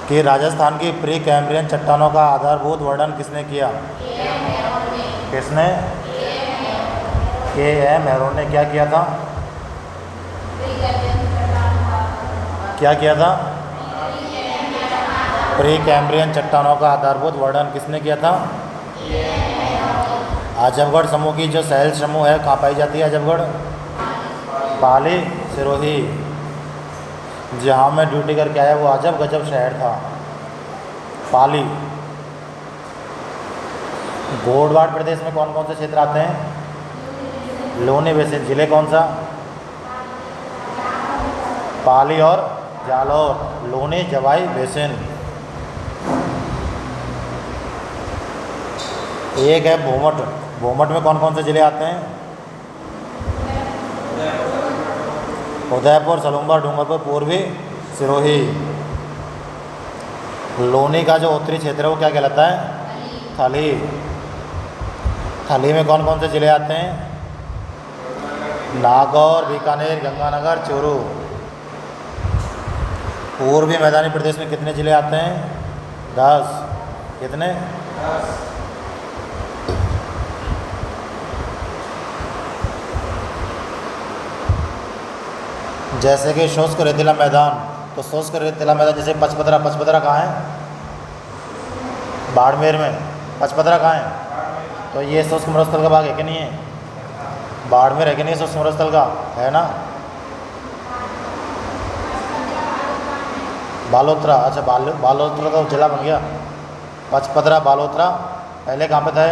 कि राजस्थान की pre Cambrian चट्टानों का आधारभूत वर्णन किसने किया? किसने? के एम हेरोन ने क्या किया था? क्या किया था? प्री कैम्ब्रियन चट्टानों का आधारभूत वर्णन किसने किया था? आजमगढ़ समूह की जो सैल समूह है कहाँ पाई जाती है? आजमगढ़, पाली, सिरोही। जहाँ मैं ड्यूटी करके आया वो अजब गजब शहर था, पाली। गोडवाड़ प्रदेश में कौन कौन से क्षेत्र आते हैं? लोनी बेसिन। जिले कौन सा? पाली और जालौर। लोनी, जवाई, बेसिन। एक है भूमट। भूमट में कौन कौन से जिले आते हैं? उदयपुर, सलूम्बर, डूंगरपुर, पूर्वी, सिरोही। लोनी का जो उत्तरी क्षेत्र है वो क्या कहलाता है? थली। थली में कौन कौन से जिले आते हैं? नागौर, बीकानेर, गंगानगर, चूरू। पूर्वी मैदानी प्रदेश में कितने जिले आते हैं? 10। कितने? 10। जैसे कि शुष्क रेतीला मैदान, तो शुष्क रेतीला मैदान जैसे पचपदरा। पचपदरा कहाँ है? बाड़मेर में। पचपदरा कहाँ है? तो ये शुष्क मरुस्थल का भाग है कि नहीं है? बाड़मेर है कि नहीं शुष्क मरुस्थल का? है ना। बालोतरा, अच्छा बालोतरा तो जिला बन गया। पचपदरा, बालोतरा पहले कहाँ पे था?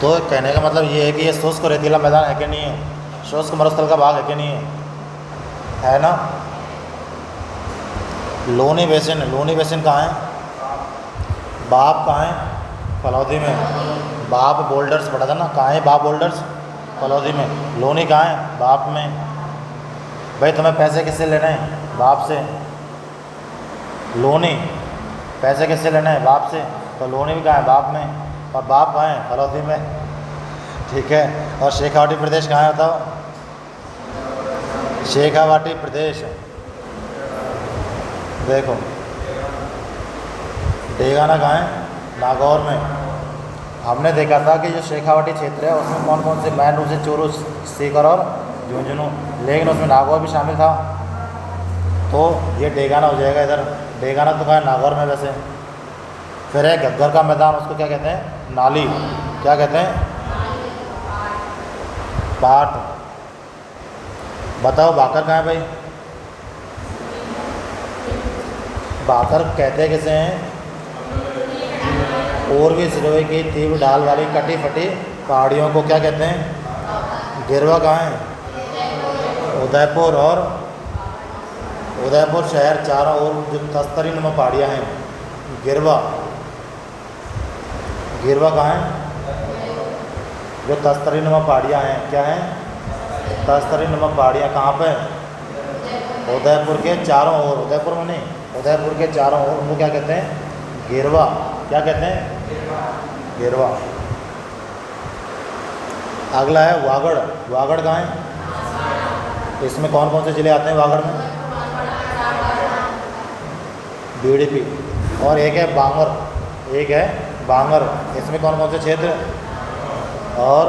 तो कहने का मतलब ये है कि ये शुष्क रेतीला मैदान है कि नहीं है? शुष्क मरुस्थल का भाग है कि नहीं है ना। लोनी बेसिन। लोनी बेसिन कहाँ है? बाप कहाँ है? फलौदी में। बाप बोल्डर्स पढ़ा था ना, कहाँ है बाप बोल्डर्स? फलौदी में। लोनी कहाँ है? बाप में। भाई तुम्हें पैसे किससे लेने हैं? बाप से। लोनी पैसे किससे लेने हैं? बाप से। तो लोनी भी कहाँ है? बाप में। और बाप कहाँ है? फलौदी में। ठीक है। और शेखावाटी प्रदेश कहाँ है बताओ? शेखावाटी प्रदेश देखो। डेगाना कहाँ है? नागौर में। हमने देखा था कि जो शेखावाटी क्षेत्र है उसमें कौन कौन से मैन रूप से चूरू, सीकर और झुंझुनू, लेकिन उसमें नागौर भी शामिल था। तो ये डेगाना हो जाएगा इधर। डेगाना तो कहाँ है? नागौर में वैसे। फिर है घग्गर का मैदान, उसको क्या कहते हैं? नाली। क्या कहते हैं? पाट। बताओ बाकर कहाँ है भाई? बाकर कहते किसे हैं? पूर्वी सिरोही की तीव्र ढाल वाली कटी फटी पहाड़ियों को क्या कहते हैं? गिरवा कहाँ है? उदयपुर। और उदयपुर शहर चारों ओर जो तस्तरी नुमा पहाड़ियाँ हैं, गिरवा। गिरवा कहाँ है? जो तस्तरी नुमा पहाड़ियाँ हैं, क्या हैं? तस्तरी नुमा पहाड़ियाँ कहाँ पे? उदयपुर के चारों ओर। उदयपुर में नहीं, उदयपुर के चारों ओर उनको क्या कहते हैं? गिरवा। क्या कहते हैं? गिरवा। अगला है वागड़। वागड़ कहाँ है? इसमें कौन कौन से जिले आते हैं वागड़ में? बीडीपी। और एक है बांगर। एक है बांगर। इसमें कौन कौन से क्षेत्र? और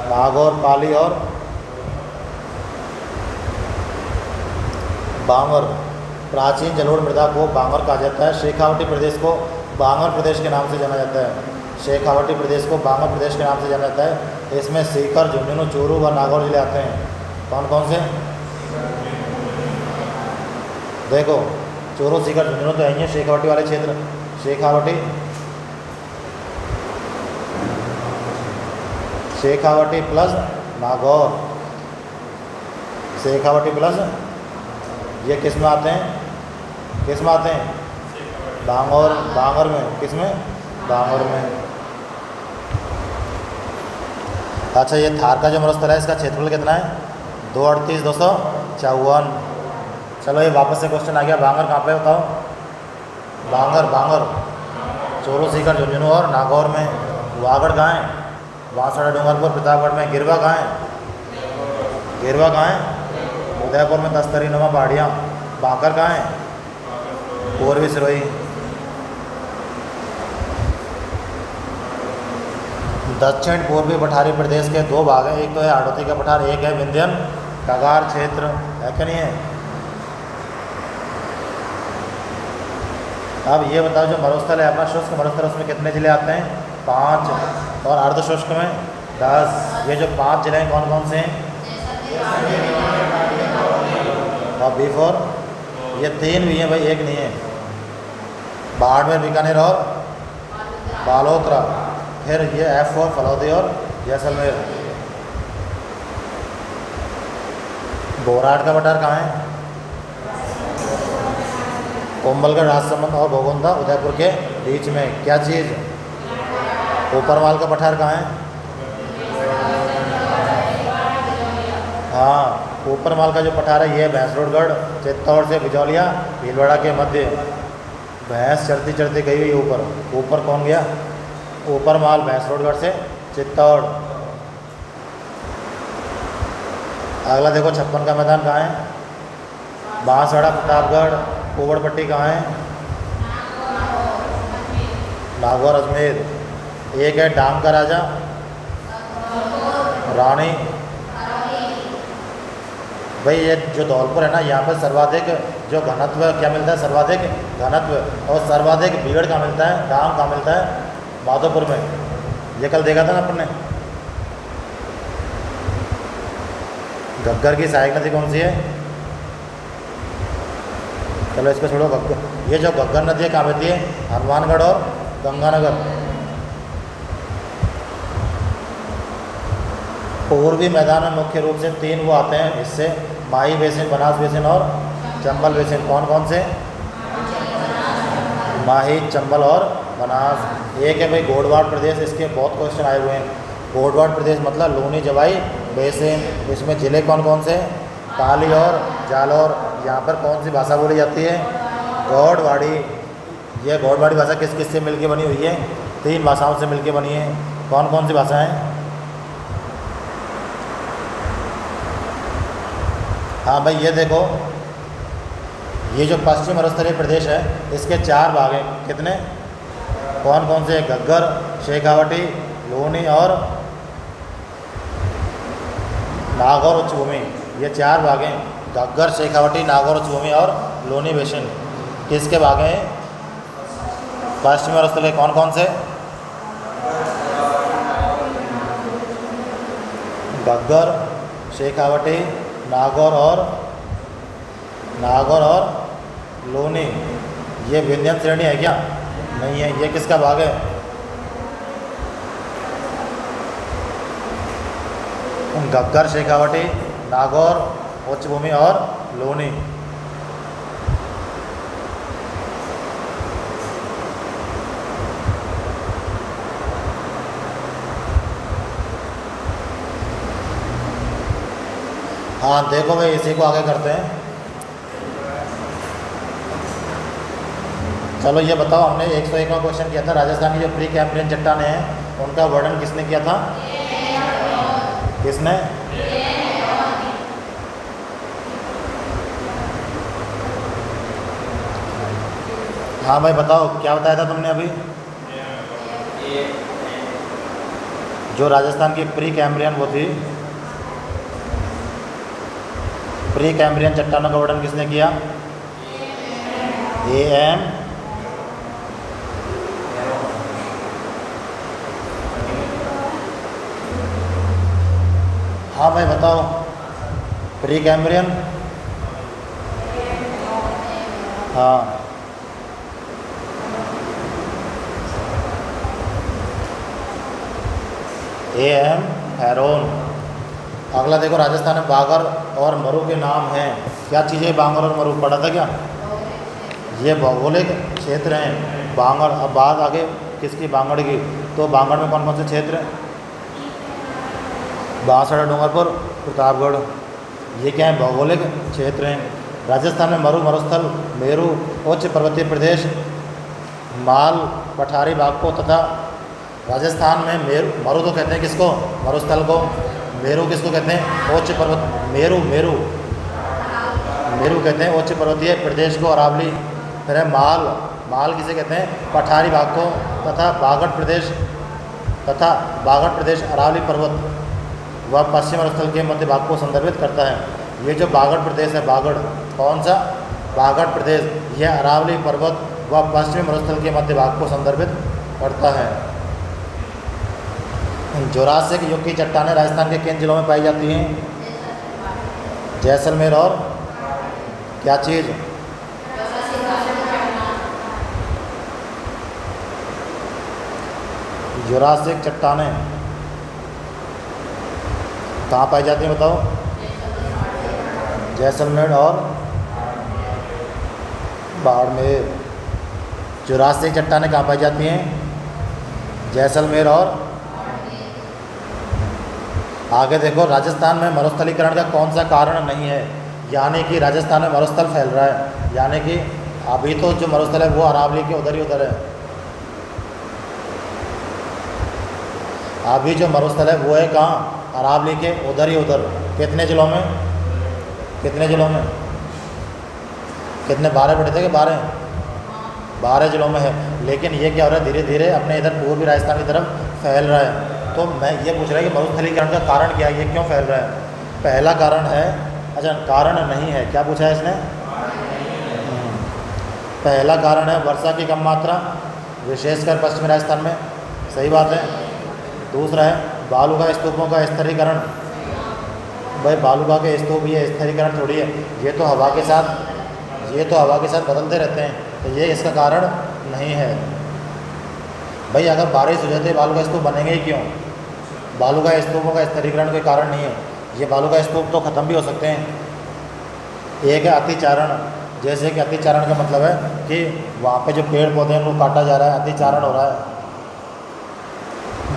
नागौर, पाली और बांगर। प्राचीन जलोढ़ मृदा को बांगर कहा जाता है। शेखावाटी प्रदेश को बांगर प्रदेश के नाम से जाना जाता है। शेखावाटी प्रदेश को बांगर प्रदेश के नाम से जाना जाता है। इसमें सीकर, झुंझुनू, चूरू व नागौर जिले आते हैं। कौन कौन से? देखो चूरू, सीकर, झुंझुनू तो है ही है शेखावाटी वाले क्षेत्र। शेखावाटी, शेखावाटी प्लस नागौर। शेखावाटी प्लस ये किस में आते हैं? किस में आते हैं? बांगर। बांगर में। किस में? बांगर में। अच्छा ये थार का जो मरुस्थल है इसका क्षेत्रफल कितना है? 238,254। चलो ये वापस से क्वेश्चन आ गया। बांगर कहाँ पे बताओ? बांगर। बांगर चूरू, सीकर, झुंझुनू और नागौर में। वागड़ कहाँ है? बांसवाड़ा, डूंगरपुर, प्रतापगढ़ में। गिरवा कहाँ है? गिरवा कहाँ है? उदयपुर में तस्तरी नुमा पहाड़ियाँ। बांकर कहाँ है? पूर्वी सिरोही। दक्षिण पूर्वी पठारी प्रदेश के दो भाग हैं, एक तो है हाड़ौती का पठार, एक है विंध्यन कगार क्षेत्र, है क्या नहीं है? अब ये बताओ, जो मरुस्थल है अपना शुष्क मरुस्थल, उसमें कितने जिले आते हैं? 5, और अर्ध शुष्क में 10। ये जो 5 जिले हैं कौन कौन से हैं? और B4 ये 3 भी हैं भाई, एक नहीं है। बाड़मेर, बीकानेर और बालोतरा। फिर ये F4 फलौदी और जैसलमेर। बोराट का पठार कहाँ है? कोम्बलगढ़, राजसमंद और घोगुंदा उदयपुर के बीच में। क्या चीज़? ऊपरमाल का पठार कहाँ है? हाँ, ऊपरमाल का जो पठार है ये भैंसरोडगढ़, चित्तौड़ से बिजौलिया, भीलवाड़ा के मध्य। भैंस चरती चरती गई हुई ऊपर। ऊपर कौन गया? ऊपरमाल भैंसरोडगढ़ से चित्तौड़। अगला देखो, 56 का मैदान कहाँ है? बांसवाड़ा, प्रतापगढ़। कोवड़पट्टी कहाँ है? नागौर, अजमेर। एक है डांग का राजा, रानी। भाई ये जो धौलपुर है ना, यहाँ पर सर्वाधिक जो घनत्व क्या मिलता है? सर्वाधिक घनत्व। और सर्वाधिक भीड़ का मिलता है, डांग का मिलता है माधोपुर में। ये कल देखा था ना अपन ने। घग्गर की सहायक नदी कौन सी है? चलो इसको छोड़ो। घग्गर, ये जो घग्गर नदी है कहाँ बहती है? हनुमानगढ़ और गंगानगर। पूर्वी मैदान में मुख्य रूप से 3 वो आते हैं इससे, माही बेसिन, बनास बेसिन और चंबल बेसिन। कौन कौन से? माही, चंबल और बनास। एक है भाई गोडवाड़ प्रदेश, इसके बहुत क्वेश्चन आए हुए हैं। गोडवाड़ प्रदेश मतलब लूनी जवाई बेसिन। इसमें ज़िले कौन कौन से? पाली और जालौर। यहाँ पर कौन सी भाषा बोली जाती है? गौड़वाड़ी। यह गौड़वाड़ी भाषा किस किस से मिलके बनी हुई है? 3 भाषाओं से मिलके बनी है। कौन कौन सी भाषाएं? हाँ भाई ये देखो, ये जो पश्चिम मरुस्थलीय प्रदेश है इसके 4 भाग हैं। कितने? कौन कौन से? घग्गर, शेखावटी, लूनी और नागौर उच्चभूमि। ये 4 भाग हैं। घग्गर, शेखावटी, नागौर उच्चभूमि और लूनी बेसिन किसके भाग हैं? पश्चिमी मरुस्थलीय। कौन कौन से? घग्गर, शेखावटी, नागौर और लूनी। ये विंध्यन श्रेणी है क्या? नहीं है। ये किसका भाग है? घग्गर, शेखावटी, नागौर उच्चभूमि और लूनी। हाँ देखो भाई, इसी को आगे करते हैं। चलो ये बताओ, हमने 101वां क्वेश्चन किया था, राजस्थान की जो प्री कैम्ब्रियन चट्टानें हैं उनका वर्णन किसने किया था? किसने? हाँ भाई बताओ, क्या बताया था तुमने अभी? जो राजस्थान की प्री कैम्ब्रियन वो थी, प्री कैम्ब्रियन चट्टानों का वर्णन किसने किया? AM। हाँ भाई बताओ, प्री कैम्ब्रियन। हाँ AM हैरोन। अगला देखो, राजस्थान में बांगर और मरु के नाम हैं। क्या चीज़ें बांगर और मरु? पढ़ा था क्या? ये भौगोलिक क्षेत्र हैं बांगर। अब बात आगे किसकी? बांगड़ की। तो बांगड़ में कौन कौन से क्षेत्र हैं? बांसवाड़ा, डूंगरपुर, प्रतापगढ़। ये क्या है? भौगोलिक क्षेत्र हैं। राजस्थान में मरु, मरुस्थल, मेरु, उच्च पर्वतीय प्रदेश, माल पठारी भाग को, तथा राजस्थान में मरु तो कहते हैं किसको? मरुस्थल को। मेरु किसको कहते हैं? उच्च पर्वत। मेरु मेरू कहते हैं उच्च पर्वतीय प्रदेश को अरावली। फिर है माल, माल किसे कहते हैं? पठारी भाग को। तथा बागड़ प्रदेश अरावली पर्वत व पश्चिम मरुस्थल के मध्य भाग को संदर्भित करता है। ये जो बागड़ प्रदेश है, बागड़ कौन सा? बागड़ प्रदेश, यह अरावली पर्वत व पश्चिमी मरुस्थल के मध्य भाग को संदर्भित करता है। जुरासिक युग की चट्टानें राजस्थान के किन जिलों में पाई जाती हैं? जैसलमेर और क्या चीज़? जुरासिक चट्टानें कहाँ पाई जाती हैं बताओ? जैसलमेर और बाड़मेर। जुरासिक चट्टानें कहाँ पाई जाती हैं? जैसलमेर और आगे देखो, राजस्थान में मरुस्थलीकरण का कौन सा कारण नहीं है? यानी कि राजस्थान में मरुस्थल फैल रहा है, यानी कि अभी तो जो मरुस्थल है वो अरावली के उधर ही उधर है। अभी जो मरुस्थल है वो है कहाँ? अरावली के उधर ही उधर। कितने जिलों में? कितने जिलों में? कितने? 12 पढ़े थे कि 12 जिलों में है। लेकिन ये क्या हो रहा है? धीरे धीरे अपने इधर पूर्वी राजस्थान की तरफ फैल रहा है। तो मैं ये पूछ रहा है कि मरुस्थलीकरण का कारण क्या है? ये क्यों फैल रहा है? पहला कारण है, अच्छा कारण नहीं है, क्या पूछा है इसने? पहला कारण है वर्षा की कम मात्रा, विशेषकर पश्चिमी राजस्थान में। सही बात है। दूसरा है बालुका स्तूपों का स्थिरीकरण। भाई बालुका के स्तूप ये स्थिरीकरण थोड़ी है, ये तो हवा के साथ बदलते रहते हैं, तो ये इसका कारण नहीं है। भाई अगर बारिश हो जाती है बालुका स्तूप बनेंगे ही क्यों? बालुका स्तूपों का स्थिरीकरण कोई कारण नहीं है। ये बालुका स्तूप तो ख़त्म भी हो सकते हैं। एक है अतिचारण, जैसे कि अतिचारण का मतलब है कि वहाँ पे जो पेड़ पौधे हैं उनको काटा जा रहा है, अतिचारण हो रहा है।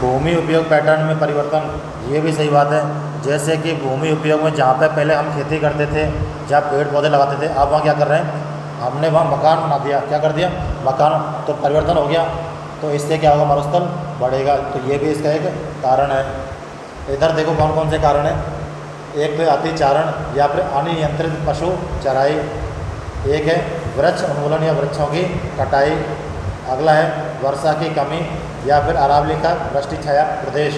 भूमि उपयोग पैटर्न में परिवर्तन, ये भी सही बात है। जैसे कि भूमि उपयोग में जहाँ पे पहले हम खेती करते थे, जहाँ पेड़ पौधे लगाते थे, अब वहाँ क्या कर रहे हैं? हमने वहाँ मकान बना दिया। क्या कर दिया? मकान। तो परिवर्तन हो गया, तो इससे क्या होगा? मरुस्थल बढ़ेगा। तो ये भी इसका एक कारण है। इधर देखो कौन कौन से कारण हैं। एक तो अतिचारण या फिर अनियंत्रित पशु चराई। एक है वृक्ष उन्मूलन या वृक्षों की कटाई। अगला है वर्षा की कमी या फिर अरावली का वृष्टि छाया प्रदेश,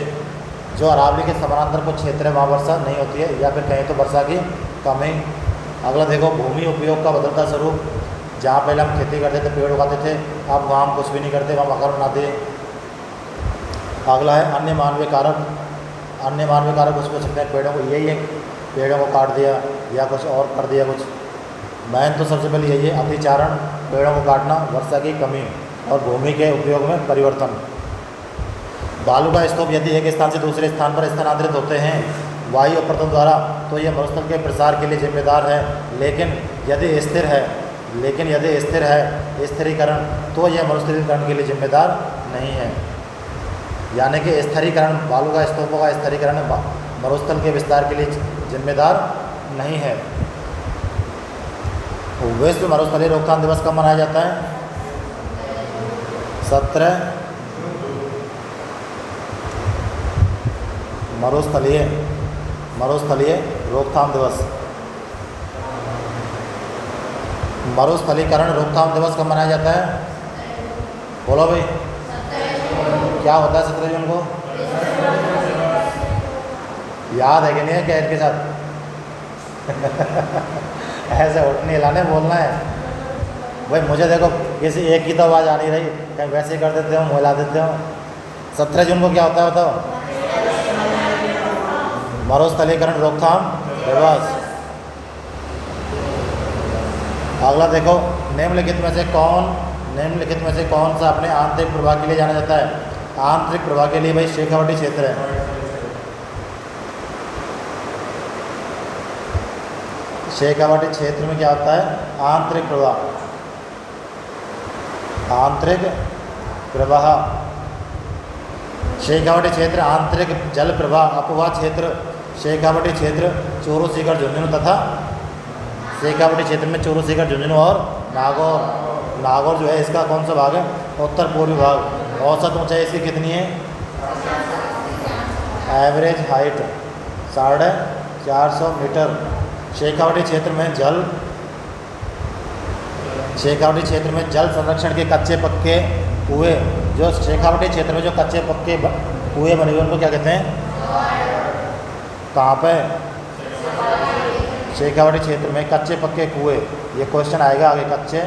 जो अरावली के समानांतर कुछ क्षेत्र है वहाँ वर्षा नहीं होती है, या फिर कहीं तो वर्षा की कमी। अगला देखो भूमि उपयोग का बदलता स्वरूप, जहाँ पहले हम खेती करते थे, पेड़ उगाते थे, अब वहाँ हम कुछ भी नहीं करते, वहाँ मकान बनाते हैं। अगला है अन्य मानवीय कारक। अन्य मानवीय कारक कुछ हो सकते हैं पेड़ों को, यही है पेड़ों को काट दिया या कुछ और कर दिया कुछ। मैन तो सबसे पहले यही है अतिचारण, पेड़ों को काटना, वर्षा की कमी और भूमि के उपयोग में परिवर्तन। बालुका स्तूप यदि एक स्थान से दूसरे स्थान पर स्थानांतरित होते हैं वायु अपरदन द्वारा, तो यह मरुस्थल के प्रसार के लिए जिम्मेदार है। लेकिन यदि स्थिर है स्थिरीकरण, तो यह मरुस्थलीकरण के लिए जिम्मेदार नहीं है। यानी कि स्थिरीकरण, बालुका स्तूपों का स्थिरीकरण मरुस्थल के विस्तार के लिए जिम्मेदार नहीं है। विश्व मरुस्थलीय रोकथाम दिवस कब मनाया जाता है? 17 मरुस्थलीय रोकथाम दिवस। मरुस्थलीकरण रोकथाम दिवस कब मनाया जाता है? बोलो भाई, क्या होता है 17 जून को? याद है कि नहीं है कैद के साथ? ऐसे उठने हिलाने बोलना है भाई। मुझे देखो किसी एक की तो आवाज़ आ नहीं रही, कहीं वैसे कर देते हो, हिला देते हो। 17 जून को क्या होता है बताओ? मरुस्थलीकरण रोकथाम दिवस। अगला देखो, निम्नलिखित में से कौन सा अपने आंतरिक प्रवाह के लिए जाना जाता है? आंतरिक प्रवाह के लिए भाई शेखावटी क्षेत्र है। शेखावटी क्षेत्र में क्या होता है? आंतरिक प्रवाह। शेखावटी क्षेत्र आंतरिक जल प्रवाह अपवाह क्षेत्र। शेखावटी क्षेत्र चूरू, सीकर, झुंझुनू तथा शेखावटी क्षेत्र में चूरू, सीकर, झुंझुनू और नागौर जो है इसका कौन सा भाग है? उत्तर पूर्वी भाग। औसत ऊंचाई इसकी कितनी है? Average height 450 metre. शेखावटी क्षेत्र में जल शेखावटी क्षेत्र में जल संरक्षण के कच्चे पक्के कुएँ, जो शेखावटी क्षेत्र में जो कच्चे पक्के कुएँ बने हुए उनको क्या कहते हैं? कहाँ पे? शेखावटी क्षेत्र में कच्चे पक्के कुएँ, ये क्वेश्चन आएगा आगे। कच्चे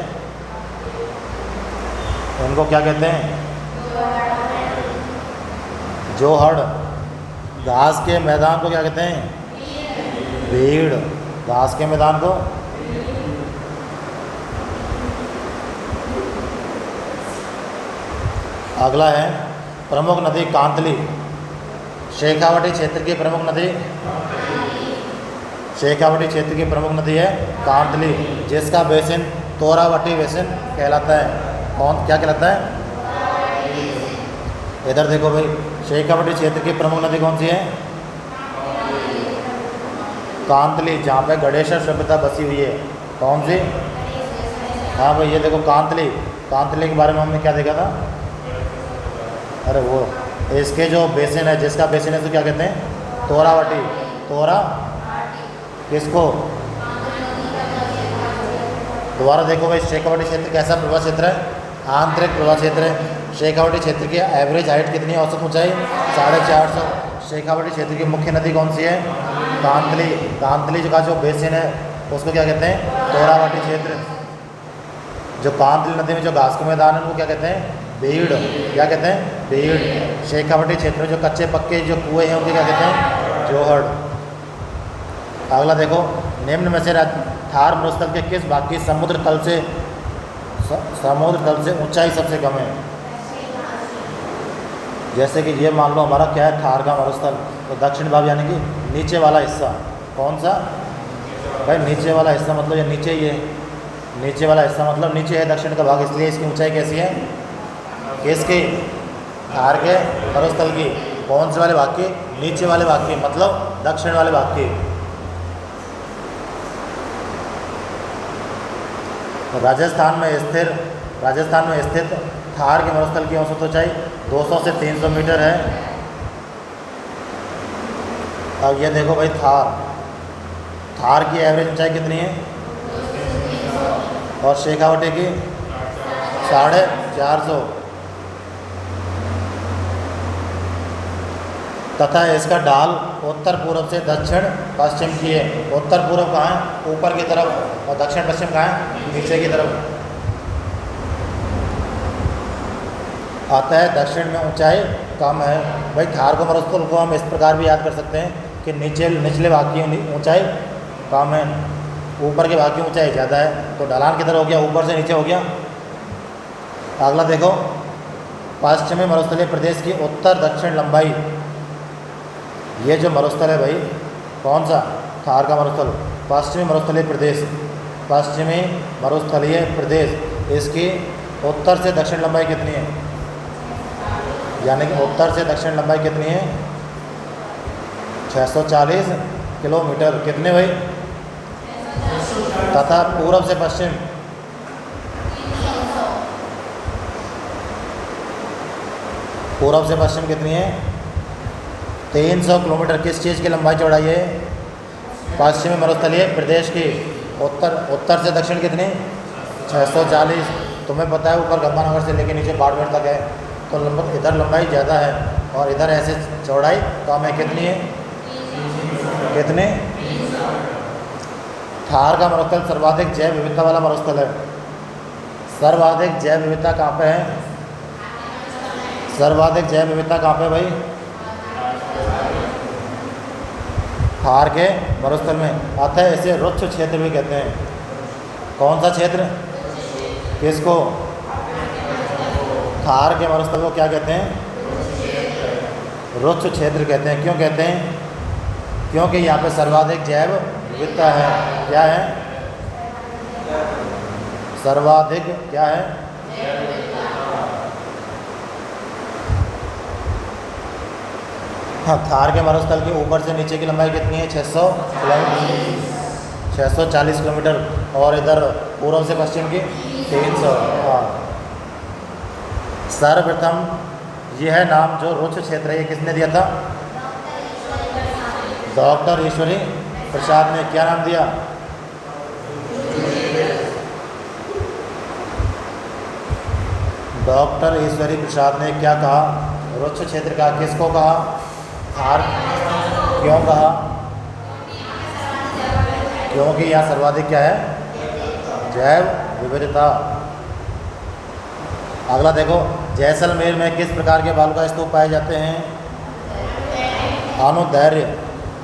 उनको क्या कहते हैं? जोहड़। घास के मैदान को क्या कहते हैं? भीड़। घास के मैदान को अगला है प्रमुख नदी कांतली। शेखावटी क्षेत्र की प्रमुख नदी, शेखावटी क्षेत्र की प्रमुख नदी है कांतली, जिसका बेसिन तोरावटी बेसिन कहलाता है। कौन क्या कहलाता है? इधर देखो भाई, शेखावटी क्षेत्र की प्रमुख नदी कौन सी है? कांतली, जहाँ पे गणेशर सभ्यता बसी हुई है। कौन सी? हाँ भाई, ये देखो कांतली। कांतली के बारे में हमने क्या देखा था? अरे वो इसके जो बेसिन है, जिसका बेसिन है तो क्या कहते हैं? तोरावटी। तोरा किसको? दोबारा देखो भाई, शेखावटी क्षेत्र कैसा प्रभा क्षेत्र है? आंतरिक प्रभा क्षेत्र है। शेखावटी क्षेत्र की एवरेज हाइट कितनी है? औसत ऊंचाई 450। शेखावटी क्षेत्र की मुख्य नदी कौन सी है? कांतली। कांतली का जो बेसिन है उसको क्या कहते हैं? तोरावटी क्षेत्र। जो कांतली नदी में जो घास के मैदान है उनको क्या कहते हैं? भीड़। क्या कहते हैं? भीड़। शेखावटी क्षेत्र में जो कच्चे पक्के जो कुएँ हैं उनको क्या कहते हैं? जोहड़। अगला देखो, निम्न में से थार मरुस्थल के किस भाग की समुद्र तल से ऊंचाई सबसे कम है? जैसे कि ये मान लो हमारा क्या है? थार का मरुस्थल, तो दक्षिण भाग यानी कि नीचे वाला हिस्सा। कौन सा भाई? नीचे वाला हिस्सा मतलब ये नीचे ही है। नीचे वाला हिस्सा मतलब नीचे है दक्षिण का भाग, इसलिए इसकी ऊंचाई कैसी है? किसकी? थार के मरुस्थल की। कौन से वाले भाग की? नीचे वाले भाग की, मतलब दक्षिण वाले भाग की। राजस्थान में स्थित थार के मरुस्थल की औसत ऊंचाई 200 से 300 मीटर है। अब ये देखो भाई, थार की एवरेज ऊंचाई कितनी है? और शेखावटी की 450। तथा इसका ढाल उत्तर पूर्व से दक्षिण पश्चिम की है। उत्तर पूर्व कहाँ है? ऊपर की तरफ। और दक्षिण पश्चिम कहाँ है? नीचे की तरफ। अतः दक्षिण में ऊंचाई कम है। भाई, थार को मरुस्थल को हम इस प्रकार भी याद कर सकते हैं कि निचले भाग की ऊंचाई कम है, ऊपर के भाग की ऊंचाई ज़्यादा है। तो ढलान किधर हो गया? ऊपर से नीचे हो गया। अगला देखो, पश्चिमी मरुस्थलीय प्रदेश की उत्तर दक्षिण लंबाई। ये जो मरुस्थल है भाई, कौन सा? थार का मरुस्थल। पश्चिमी मरुस्थलीय प्रदेश, इसकी उत्तर से दक्षिण लंबाई कितनी है? यानी कि उत्तर से दक्षिण लंबाई कितनी है? 640 किलोमीटर। कितने भाई? तथा पूर्व से पश्चिम कितनी है? 300 किलोमीटर। किस चीज़ की लंबाई चौड़ाई है? पश्चिमी मरुस्थलीय प्रदेश की। उत्तर से दक्षिण कितनी? 640। तुम्हें पता है ऊपर गंगानगर से लेकर नीचे बाड़मेर तक है, तो इधर लंबाई ज़्यादा है और इधर ऐसे चौड़ाई कम है। कितनी है? कितने? थार का मरुस्थल सर्वाधिक जैव विविधता वाला मरुस्थल है। सर्वाधिक जैव विविधता कहाँ पे है? सर्वाधिक जैव विविधता कहाँ पे भाई? थार के मरुस्थल में। अतः इसे रुक्ष क्षेत्र भी कहते हैं। कौन सा क्षेत्र? किसको? थार के मरुस्थल को क्या कहते हैं? रुक्ष क्षेत्र कहते हैं। क्यों कहते हैं? क्योंकि यहाँ पे सर्वाधिक जैव विविधता है। क्या है? सर्वाधिक क्या है? हाँ, थार के मरुस्थल के ऊपर से नीचे की लंबाई कितनी है? 640 किलोमीटर। और इधर पूर्व से पश्चिम की 300। हाँ, सर्वप्रथम यह नाम जो रुक्ष क्षेत्र है, ये किसने दिया था? डॉक्टर ईश्वरी प्रसाद ने। क्या नाम दिया? डॉक्टर ईश्वरी प्रसाद ने क्या कहा? रुक्ष क्षेत्र का किसको कहा? थार। क्यों कहा? क्योंकि यहाँ सर्वाधिक क्या है? जैव विविधता। अगला देखो, जैसलमेर में किस प्रकार के बालू का स्तूप पाए जाते हैं? अनुदैर्ध्य।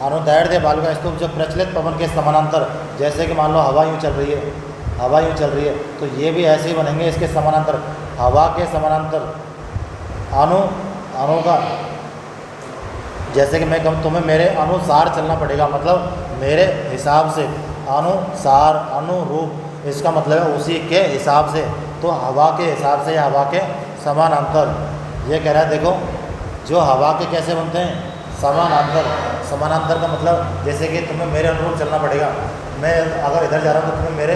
अनुदैर्ध्य बालू का स्तूप जो प्रचलित पवन के समानांतर, जैसे कि मान लो हवा यूँ चल रही है, हवा यूँ चल रही है, तो ये भी ऐसे ही बनेंगे इसके समानांतर, हवा के समानांतर। अणु का, जैसे कि मैं कहूँ तुम्हें मेरे अनुसार चलना पड़ेगा, मतलब मेरे हिसाब से, अनुसार, अनुरूप, इसका मतलब है उसी के हिसाब से, तो हवा के हिसाब से या हवा के समानांतर। ये कह रहा है देखो, जो हवा के कैसे बनते हैं? समानांतर। समानांतर का मतलब जैसे कि तुम्हें मेरे अनुरूप चलना पड़ेगा, मैं अगर इधर जा रहा हूँ तो तुम्हें मेरे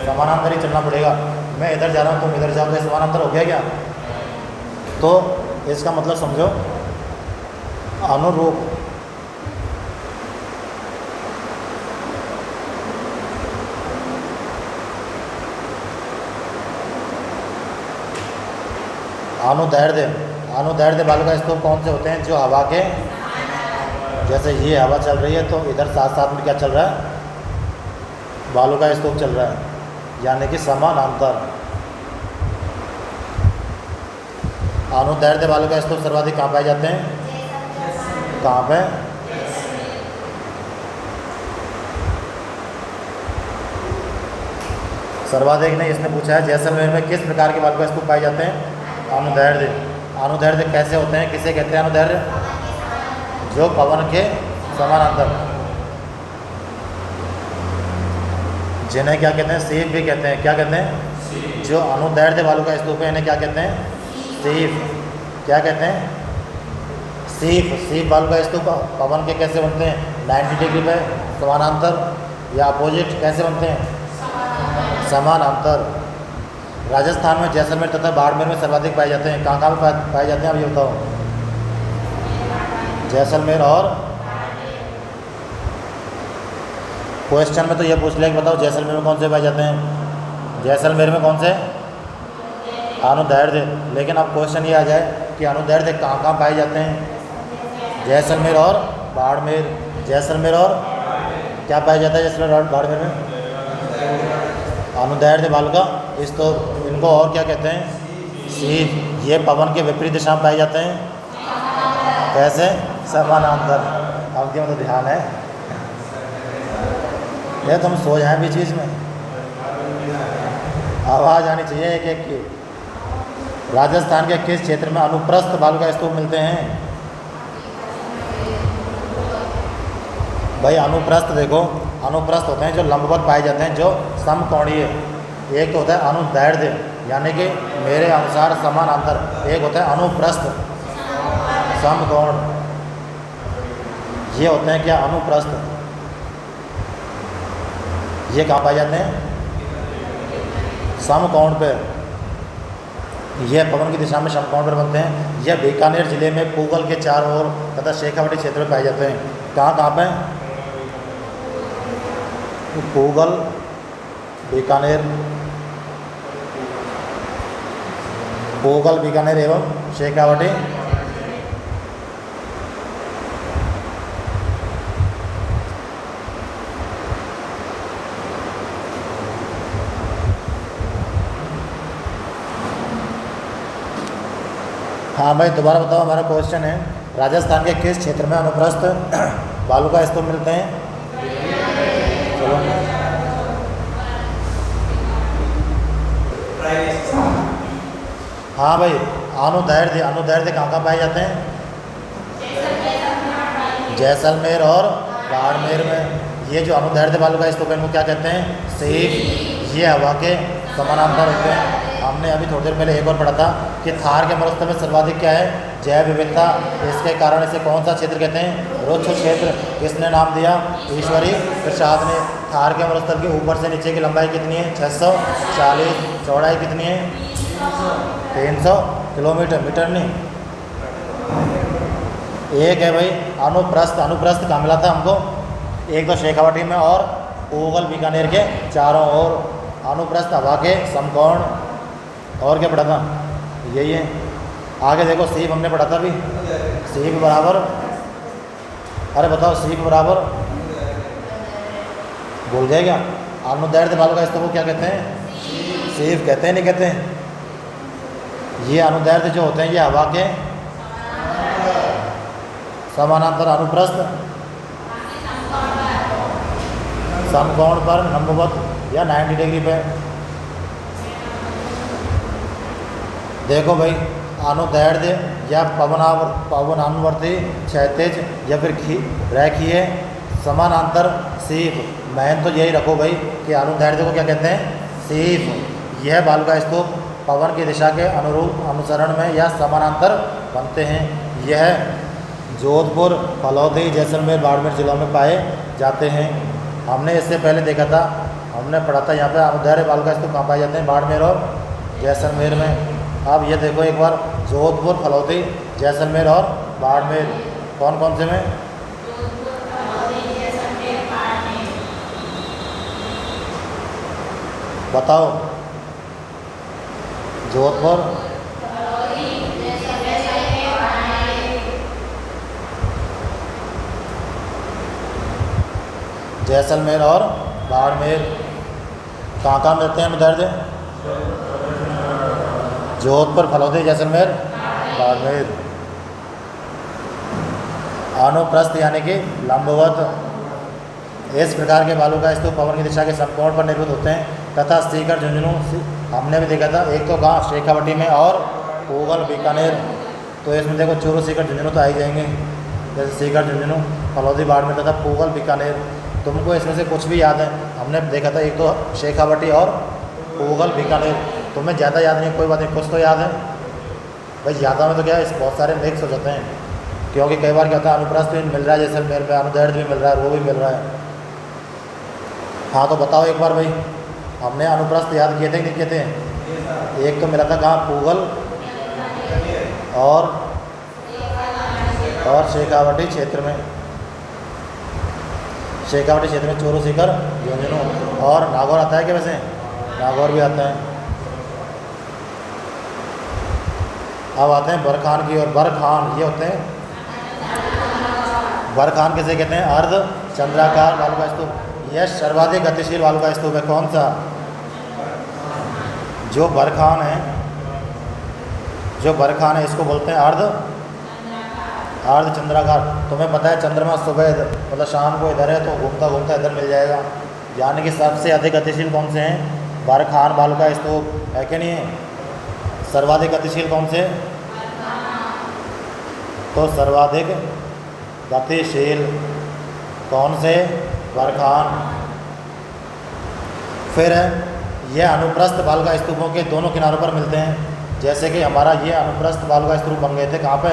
समानांतर ही चलना पड़ेगा, मैं इधर जा रहा हूँ तुम इधर जाओ, तो समानांतर हो गया क्या? तो इसका मतलब समझो अनुरूप। अनुदैर्ध्य। अनुदैर्ध्य बालू का स्तूप कौन से होते हैं? जो हवा के, जैसे ये हवा चल रही है तो इधर साथ साथ में क्या चल रहा है? बालू का स्तूप चल रहा है, यानी कि समानांतर। अनुदैर्ध्य बालू का स्तूप सर्वाधिक कहाँ पाए जाते हैं? कहाँ पे? सर्वाधिक नहीं, इसने पूछा है जैसलमेर में किस प्रकार के बालू का स्तूप पाए जाते हैं? अनुदैर्ध्य। अनुदैर्ध्य कैसे होते हैं? किसे कहते हैं अनुदैर्ध्य? जो पवन के समानांतर, जिन्हें क्या कहते हैं? सीप भी कहते हैं। क्या कहते हैं? जो अनुदैर्ध्य बालू का स्तूप है इन्हें क्या कहते हैं? सीप। क्या कहते हैं? सीप। सीप बालू का स्तूप पवन के कैसे बनते हैं? 90 डिग्री पे समानांतर या अपोजिट, कैसे बनते हैं? समानांतर। राजस्थान में जैसलमेर तथा बाड़मेर में सर्वाधिक पाए जाते हैं। कहाँ कहाँ पे पाए जाते हैं अब ये बताओ? जैसलमेर और, क्वेश्चन में तो ये पूछ लिया कि बताओ जैसलमेर में कौन से पाए जाते हैं? जैसलमेर में कौन से? अनुदैर्ध्य। लेकिन अब क्वेश्चन ये आ जाए कि अनुदैर्ध्य कहाँ कहाँ पाए जाते हैं? जैसलमेर और बाड़मेर। जैसलमेर और क्या पाया जाता है? जैसलमेर और बाड़मेर में अनुदैर्ध्य बालू का स्तूप। इनको और क्या कहते हैं? सीप। ये पवन के विपरीत दिशा में पाए जाते हैं। कैसे? समानांतर। अब क्या मतलब ध्यान है? ये तुम सो जाए बीच बीच में, आवाज़ आनी चाहिए एक एक की। राजस्थान के किस क्षेत्र में अनुप्रस्थ बालू का स्तूप मिलते हैं? भाई अनुप्रस्थ देखो, अनुप्रस्थ होते हैं जो लंबवत पाए जाते हैं, जो समकोणीय। एक तो होता है अनुदैर्ध्य, यानी कि मेरे अनुसार समानांतर। एक होता है अनुप्रस्थ, समकोण। ये होते हैं क्या? अनुप्रस्थ। ये कहाँ पाए जाते हैं? समकोण पे। यह पवन की दिशा में समकोण पर बनते हैं। यह बीकानेर जिले में पूगल के चारों ओर तथा शेखावाटी क्षेत्र में पाए जाते हैं। कहाँ कहाँ पे? पूगल, बीकानेर, पूगल, बीकानेर एवं शेखावाटी। हाँ भाई दोबारा बताओ, हमारा क्वेश्चन है राजस्थान के किस क्षेत्र में अनुप्रस्थ बालू का स्तूप मिलते हैं? चलो हाँ भाई, अनुदैर्ध्य। अनुदैर्ध्य कहाँ कहाँ पाए जाते हैं? जैसलमेर और बाड़मेर में। ये जो अनुदैर्ध्य बालू का स्तूप है इनको क्या कहते हैं? सीप। ये हवा के समानांतर होते हैं। हमने अभी थोड़ी देर पहले एक और पढ़ा था कि थार के मरुस्थल में सर्वाधिक क्या है? जैव विविधता। इसके कारण इसे कौन सा क्षेत्र कहते हैं? रुक्ष क्षेत्र। किसने नाम दिया? ईश्वरी प्रसाद ने। थार के मरुस्थल की ऊपर से नीचे की लंबाई कितनी है? 640। चौड़ाई कितनी है? 300 किलोमीटर। मीटर नहीं। एक है भाई अनुप्रस्थ। अनुप्रस्थ कहाँ मिला था हमको? एक तो शेखावाटी में और पूगल, बीकानेर के चारों ओर। अनुप्रस्थ हवा के समकोण। और क्या पढ़ा था? यही है। आगे देखो सीप हमने पढ़ा था अभी, सीप बराबर, अरे बताओ सीप बराबर, भूल गए क्या? अनुदैर्ध्य बालू का स्तूप क्या कहते हैं? सीप कहते हैं, नहीं कहते हैं? ये अनुदैर्ध्य जो होते हैं ये हवा के समानांतर अनुप्रस्थ समकोण पर लंबवत या 90 डिग्री पे। देखो भाई, अनुदैर्ध्य या पवनानुवर्ती क्षैतिज या फिर रेखीय समानांतर सीप, मैन तो यही रखो भाई कि अनुदैर्ध्य को क्या कहते हैं? सीप। यह बालू का स्तूप पवन की दिशा के अनुरूप अनुसरण में या समानांतर बनते हैं। यह जोधपुर, फलौदी, जैसलमेर, बाड़मेर जिलों में पाए जाते हैं। हमने इससे पहले देखा था, हमने पढ़ा था यहाँ पे अनुदैर्ध्य बालू का स्तूप कहाँ पाए जाते हैं? बाड़मेर और जैसलमेर में। अब ये देखो एक बार, जोधपुर, फलौदी, जैसलमेर और बाड़मेर, कौन कौन से में? बताओ। जोधपुर, जैसलमेर और बाड़मेर। कहाँ कहाँ मिलते हैं अनुदैर्ध्य? जोधपुर, फलौदी, जैसलमेर, बाड़मेर। अनुप्रस्थ यानी कि लंबवत, इस प्रकार के बालू का स्तूप पवन की दिशा के समकोण पर निर्मित होते हैं तथा सीकर, झुंझुनू, हमने भी देखा था, एक तो कहाँ? शेखावटी में और पूगल, बीकानेर। तो इसमें देखो चूरू, सीकर, झुंझुनू तो आ ही जाएंगे, जैसे सीकर, झुंझुनू, फलौदी, बाड़मेर तथा पूगल, बीकानेर। तुमको इसमें से कुछ भी याद है? हमने देखा था एक तो शेखावटी और पूगल, बीकानेर। तुम्हें ज़्यादा याद नहीं, कोई बात नहीं, कुछ तो याद है भाई। ज़्यादा में तो क्या है, बहुत सारे मिक्स हो जाते हैं, क्योंकि कई बार क्या होता है अनुप्रस्थ भी मिल रहा है जैसलमेर में, अनुदैर्ध्य भी मिल रहा है, वो भी मिल रहा है। हाँ तो बताओ एक बार भाई, हमने अनुप्रस्थ याद किए थे कि नहीं किए थे? एक तो मिला था कहाँ? पूगल और शेखावटी क्षेत्र में, शेखावटी क्षेत्र में चूरू, सीकर, झुंझुनू और नागौर आता है क्या? वैसे नागौर भी आता है। अब आते हैं बरखान की ओर। बरखान ये होते हैं, बरखान किसे कहते हैं? अर्ध चंद्राकार बालू का स्तूप। यह सर्वाधिक गतिशील बालू का स्तूप है। कौन सा? जो बरखान है, जो बरखान है इसको बोलते हैं अर्ध चंद्राकार। तुम्हें पता है चंद्रमा सुबह मतलब शाम को इधर है तो घूमता घूमता इधर मिल जाएगा। यानी कि सबसे अधिक गतिशील कौन से हैं? बरखान बालू का स्तूप है कि नहीं है? सर्वाधिक गतिशील कौन से? तो सर्वाधिक गतिशील कौन से? बरखान। फिर यह अनुप्रस्थ बालू का स्तूपों के दोनों किनारों पर मिलते हैं। जैसे कि हमारा ये अनुप्रस्थ बालू का स्तूप बन गए थे कहाँ पे?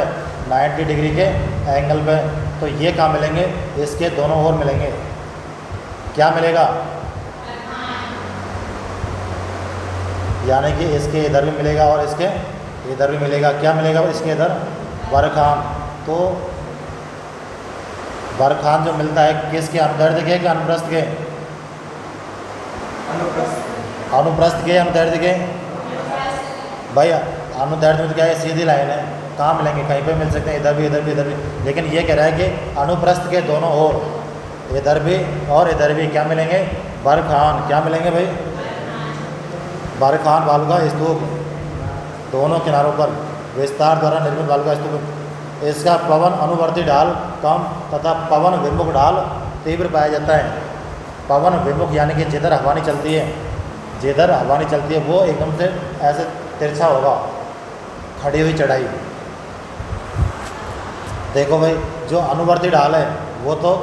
90 डिग्री के एंगल पे। तो ये कहाँ मिलेंगे? इसके दोनों ओर मिलेंगे। क्या मिलेगा? यानी कि इसके इधर भी मिलेगा और इसके इधर भी मिलेगा। क्या मिलेगा इसके इधर? बरखान। तो बरखान जो मिलता है किसके? अनुदैर्ध्य के, क्या अनुप्रस्थ के? अनुप्रस्थ के, अनुदैर्ध्य के? भाई अनुदैर्ध्य में तो क्या है, सीधी लाइन है, कहाँ मिलेंगे? कहीं पे मिल सकते हैं, इधर भी, इधर भी, इधर भी। लेकिन ये कह रहा है कि अनुप्रस्थ के दोनों ओर, इधर भी और इधर भी क्या मिलेंगे? बरखान। क्या मिलेंगे भाई? बरखान बालू का स्तूप दोनों किनारों पर विस्तार द्वारा निर्मित बालू का स्तूप। इसका पवन अनुवर्ती ढाल कम तथा पवन विमुख ढाल तीव्र पाया जाता है। पवन विमुख यानी कि जिधर हवा नहीं चलती है, जिधर हवा नहीं चलती है वो एकदम से ऐसे तिरछा होगा, खड़ी हुई चढ़ाई। देखो भाई, जो अनुवर्ती ढाल है वो तो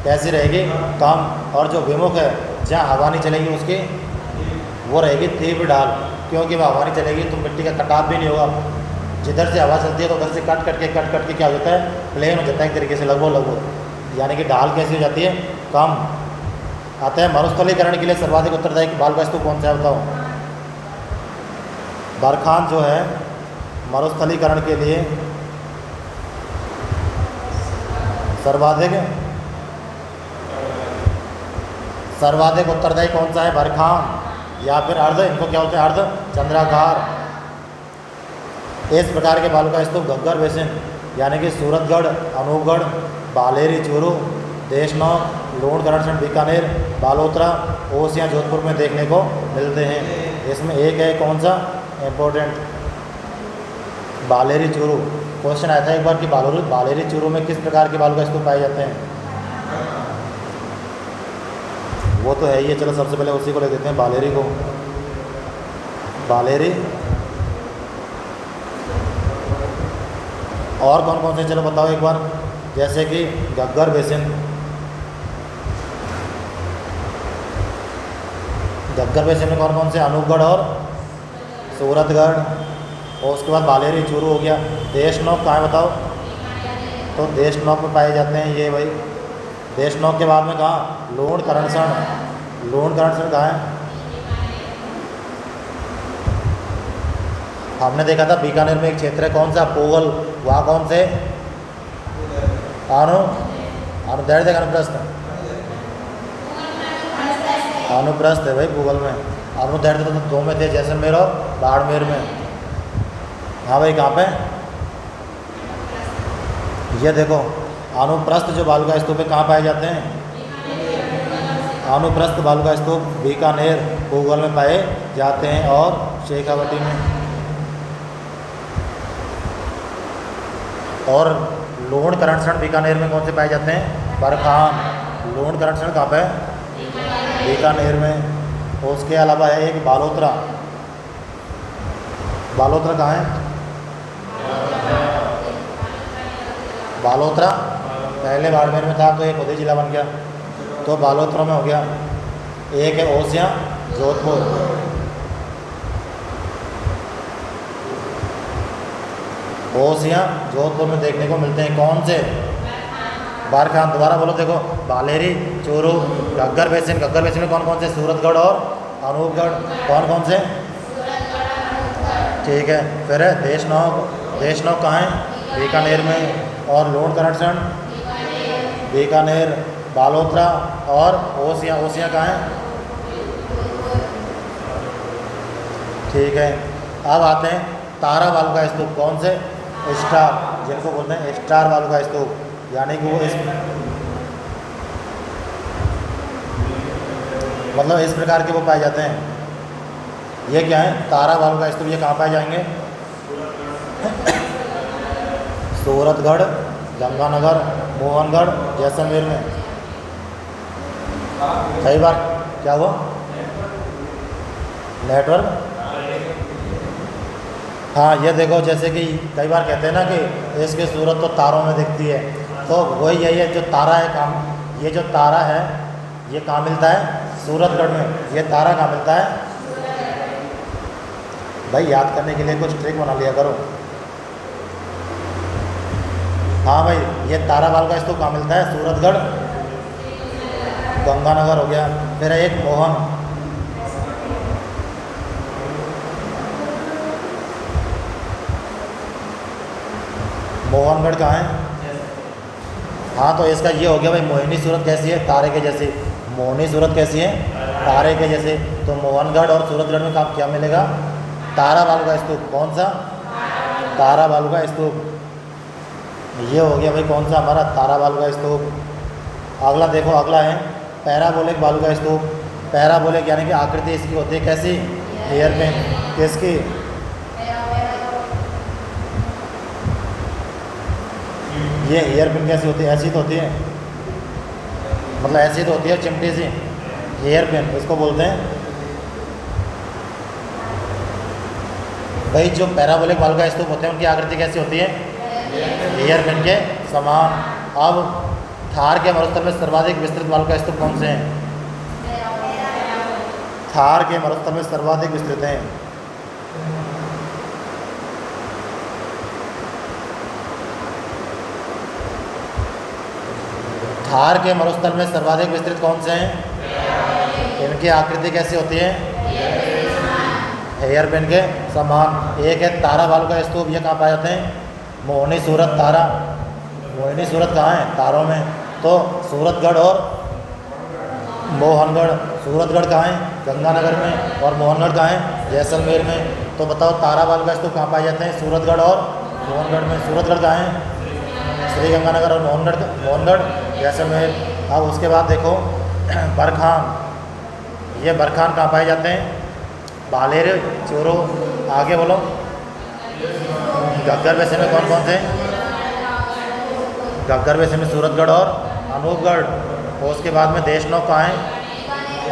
कैसी रहेगी? कम। और जो विमुख है, जहाँ हवा नहीं चलेगी उसकी, वो रहेगी तीव्र ढाल। क्योंकि वह हवा नहीं चलेगी तो मिट्टी का कटाव भी नहीं होगा। जिधर से हवा चलती है तो उधर से कट कट के क्या हो जाता है? प्लेन हो जाता है एक तरीके से, लगभग। यानी कि ढाल कैसी हो जाती है? कम। आता है मरुस्थलीकरण के लिए सर्वाधिक उत्तरदायी बालू का स्तूप कौन सा है? बताओ। बरखान जो है मरुस्थलीकरण के लिए सर्वाधिक उत्तरदायी कौन सा है? बरखान। या फिर अर्ध, इनको क्या होते हैं? अर्ध चंद्राकार। इस प्रकार के बालू का स्तूप घग्गर बेसिन यानी कि सूरतगढ़, अनूपगढ़, बालेरी चूरू, देशनौक, लोणकरण, बीकानेर, बालोतरा, ओसियां, जोधपुर में देखने को मिलते हैं। इसमें एक है कौन सा इम्पोर्टेंट, बालेरी चूरू। क्वेश्चन आया था एक बार कि बालेरी चूरू में किस प्रकार के बालू का स्तूप पाए जाते हैं, वो तो है ही है। चलो सबसे पहले उसी को ले देते हैं, बालेरी को। बालेरी और कौन कौन से, चलो बताओ एक बार। जैसे कि घग्गर बेसिन, घग्गर बेसिन में कौन कौन से, अनूपगढ़ और सूरतगढ़, और उसके बाद बालेरी चूरू हो गया। देशनौक कहाँ है बताओ, तो देशनौक में पाए जाते हैं ये भाई। देशनौक के बाद में कहाँ, लोणकरण, लोणकरण कहाँ है, हमने देखा था बीकानेर में एक क्षेत्र है कौन सा, पोगल, वहाँ कौन से, अनुदैर्ध अनुप्रस्थ, अनुप्रस्थ है भाई गूगल में। अनुदैर्ध तो दो में थे, जैसलमेर और बाड़मेर में। हाँ भाई कहाँ पे, ये देखो अनुप्रस्थ जो बालू का स्तूप है कहाँ पाए जाते हैं, अनुप्रस्थ बालू का स्तूप बीकानेर, गूगल में पाए जाते हैं, और शेखावटी में। और लोणकरण बीकानेर में कौन से पाए जाते हैं, बरखान। लोणकरण कहाँ पे है, बीकानेर में। और उसके अलावा है एक बालोतरा, बालोतरा कहाँ है, बालोतरा पहले बाड़मेर में था तो एक उदय जिला बन गया, तो बालोतरा में हो गया। एक है ओसियां, जोधपुर, ओसियां जोधपुर में देखने को मिलते हैं। कौन से, बारखान, दोबारा बोलो देखो, बालेरी चूरू, घग्गर बेसिन, घग्गर बेसिन में कौन कौन से, सूरतगढ़ और अनूपगढ़, कौन कौन से, ठीक है। फिर है देशनौक, देशनौक कहाँ है, बीकानेर में। और लोणकरण बीकानेर, बालोतरा और ओसियां, ओसियां कहाँ है, ठीक है। अब आते हैं तारा बालू का स्तूप, कौन से, स्टार, जिनको बोलते हैं स्टार बालू का स्तूप, यानी कि वो इस मतलब इस प्रकार के वो पाए जाते हैं। ये क्या है, तारा बालू का स्तूप, ये कहाँ पाए जाएंगे, सूरतगढ़, गंगानगर, मोहनगढ़, जैसलमेर में। कई बार क्या हुआ, नेटवर्क, हाँ ये देखो, जैसे कि कई बार कहते हैं ना कि इसकी सूरत तो तारों में दिखती है, तो वही यही है जो तारा है काम, ये जो तारा है ये कहाँ मिलता है, सूरतगढ़ में। ये तारा कहाँ मिलता है भाई, याद करने के लिए कुछ ट्रिक बना लिया करो। हाँ भाई, ये तारा बालू का स्तूप कहाँ मिलता है, सूरतगढ़, गंगानगर हो गया। फिर एक मोहन, मोहनगढ़ कहाँ है, हाँ तो इसका ये हो गया भाई, मोहिनी सूरत कैसी है, तारे के जैसी, मोहिनी सूरत कैसी है, तारे के जैसे। तो मोहनगढ़ और सूरतगढ़ में क्या मिलेगा, तारा बालू का स्तूप, कौन सा, तारा बालू का स्तूप। ये हो गया भाई कौन सा हमारा, तारा बालू का स्तूप। अगला देखो, अगला है पैराबोलिक बालू का स्तूप। पैराबोलिक यानी कि आकृति इसकी होती है कैसी, हेयर पिन, किसकी, ये हेयर पिन कैसी होती है, ऐसी तो होती है, मतलब ऐसी तो होती है चिमटी सी, हेयर पिन इसको बोलते हैं भाई। जो पैराबोलिक बालू का स्तूप होते हैं उनकी आकृति कैसी होती है, हेयर पिन के समान। अब थार के मरुस्थल में सर्वाधिक विस्तृत बालू का स्तूप कौन से हैं, थार के मरुस्थल में सर्वाधिक विस्तृत हैं, थार के मरुस्थल में सर्वाधिक विस्तृत कौन से हैं, इनकी आकृति कैसी होती है, हेयर पिन के समान। एक है तारा बालू का स्तूप, ये कहाँ पाए जाते हैं, मोहिनी सूरत, तारा, मोहिनी सूरत कहाँ है, तारों में। तो सूरतगढ़ और मोहनगढ़, सूरतगढ़ कहाँ है, गंगानगर में, और मोहनगढ़ कहाँ है, जैसलमेर में। तो बताओ तारा बाल का स्तूप कहाँ पाए जाते हैं? सूरतगढ़ और मोहनगढ़ में। सूरतगढ़ कहाँ है? श्रीगंगानगर और मोहनगढ़ जैसलमेर। अब उसके बाद देखो बरखान, ये बरखान कहाँ पाए जाते हैं? बालेर, चोरो, आगे बोलो। घग्गर वैसे में कौन कौन से? घग्गर वैसे में सूरतगढ़ और अनूपगढ़। और उसके बाद में देशनोक कहाँ है?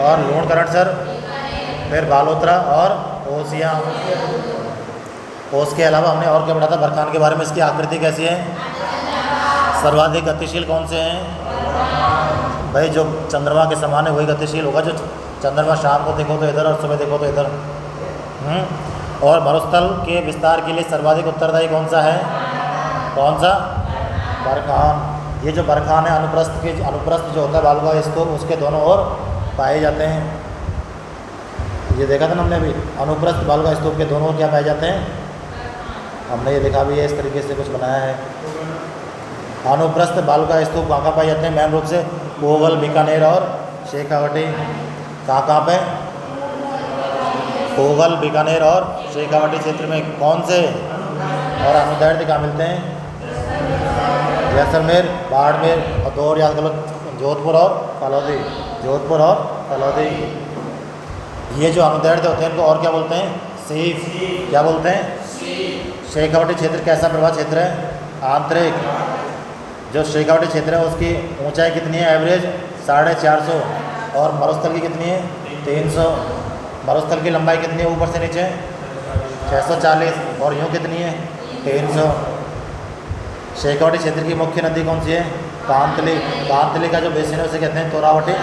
और लूणकरणसर, फिर बालोतरा और ओसिया। उसके अलावा हमने और क्या पढ़ा था बरखान के बारे में? इसकी आकृति कैसी है? सर्वाधिक गतिशील कौन से हैं? भाई जो चंद्रमा के समान है वही गतिशील होगा। जो चंद्रमा शाम को देखो तो इधर और सुबह देखो तो इधर। और मरुस्थल के विस्तार के लिए सर्वाधिक उत्तरदायी कौन सा है? कौन सा? बरखान। ये जो बरखान है अनुप्रस्थ जो होता है बालुका स्तूप उसके दोनों ओर पाए जाते हैं। ये देखा था ना हमने अभी, अनुप्रस्थ बालुका स्तूप के दोनों ओर क्या पाए जाते हैं? हमने ये देखा भी है, इस तरीके से कुछ बनाया है। अनुप्रस्थ बालुका स्तूप कहाँ पाए जाते हैं? मेन रूप से पोगल, बीकानेर और शेखावटी। कहाँ पे? पोगल, बीकानेर और शेखावटी क्षेत्र में। कौन से? और अनुदैर्ध्य कहाँ मिलते हैं? जैसलमेर, बाड़मेर और दो और याद करो, जोधपुर और फलौदी। जोधपुर और फलौदी। ये जो अनुदैर्ध्य होते हैं इनको और क्या बोलते हैं? सीफ। क्या बोलते हैं? शेखावटी क्षेत्र कैसा प्रवाह क्षेत्र है? आंतरिक। जो शेखावटी क्षेत्र है उसकी ऊंचाई कितनी है? एवरेज 450। और मरुस्थल की कितनी है? 300। मरुस्थल की लंबाई कितनी है ऊपर से नीचे? 640। और यूँ कितनी है? 300। शेखावटी क्षेत्र की मुख्य नदी कौन सी है? कांतली। कांतली का जो बेसिन है उसे कहते हैं तोरावटी।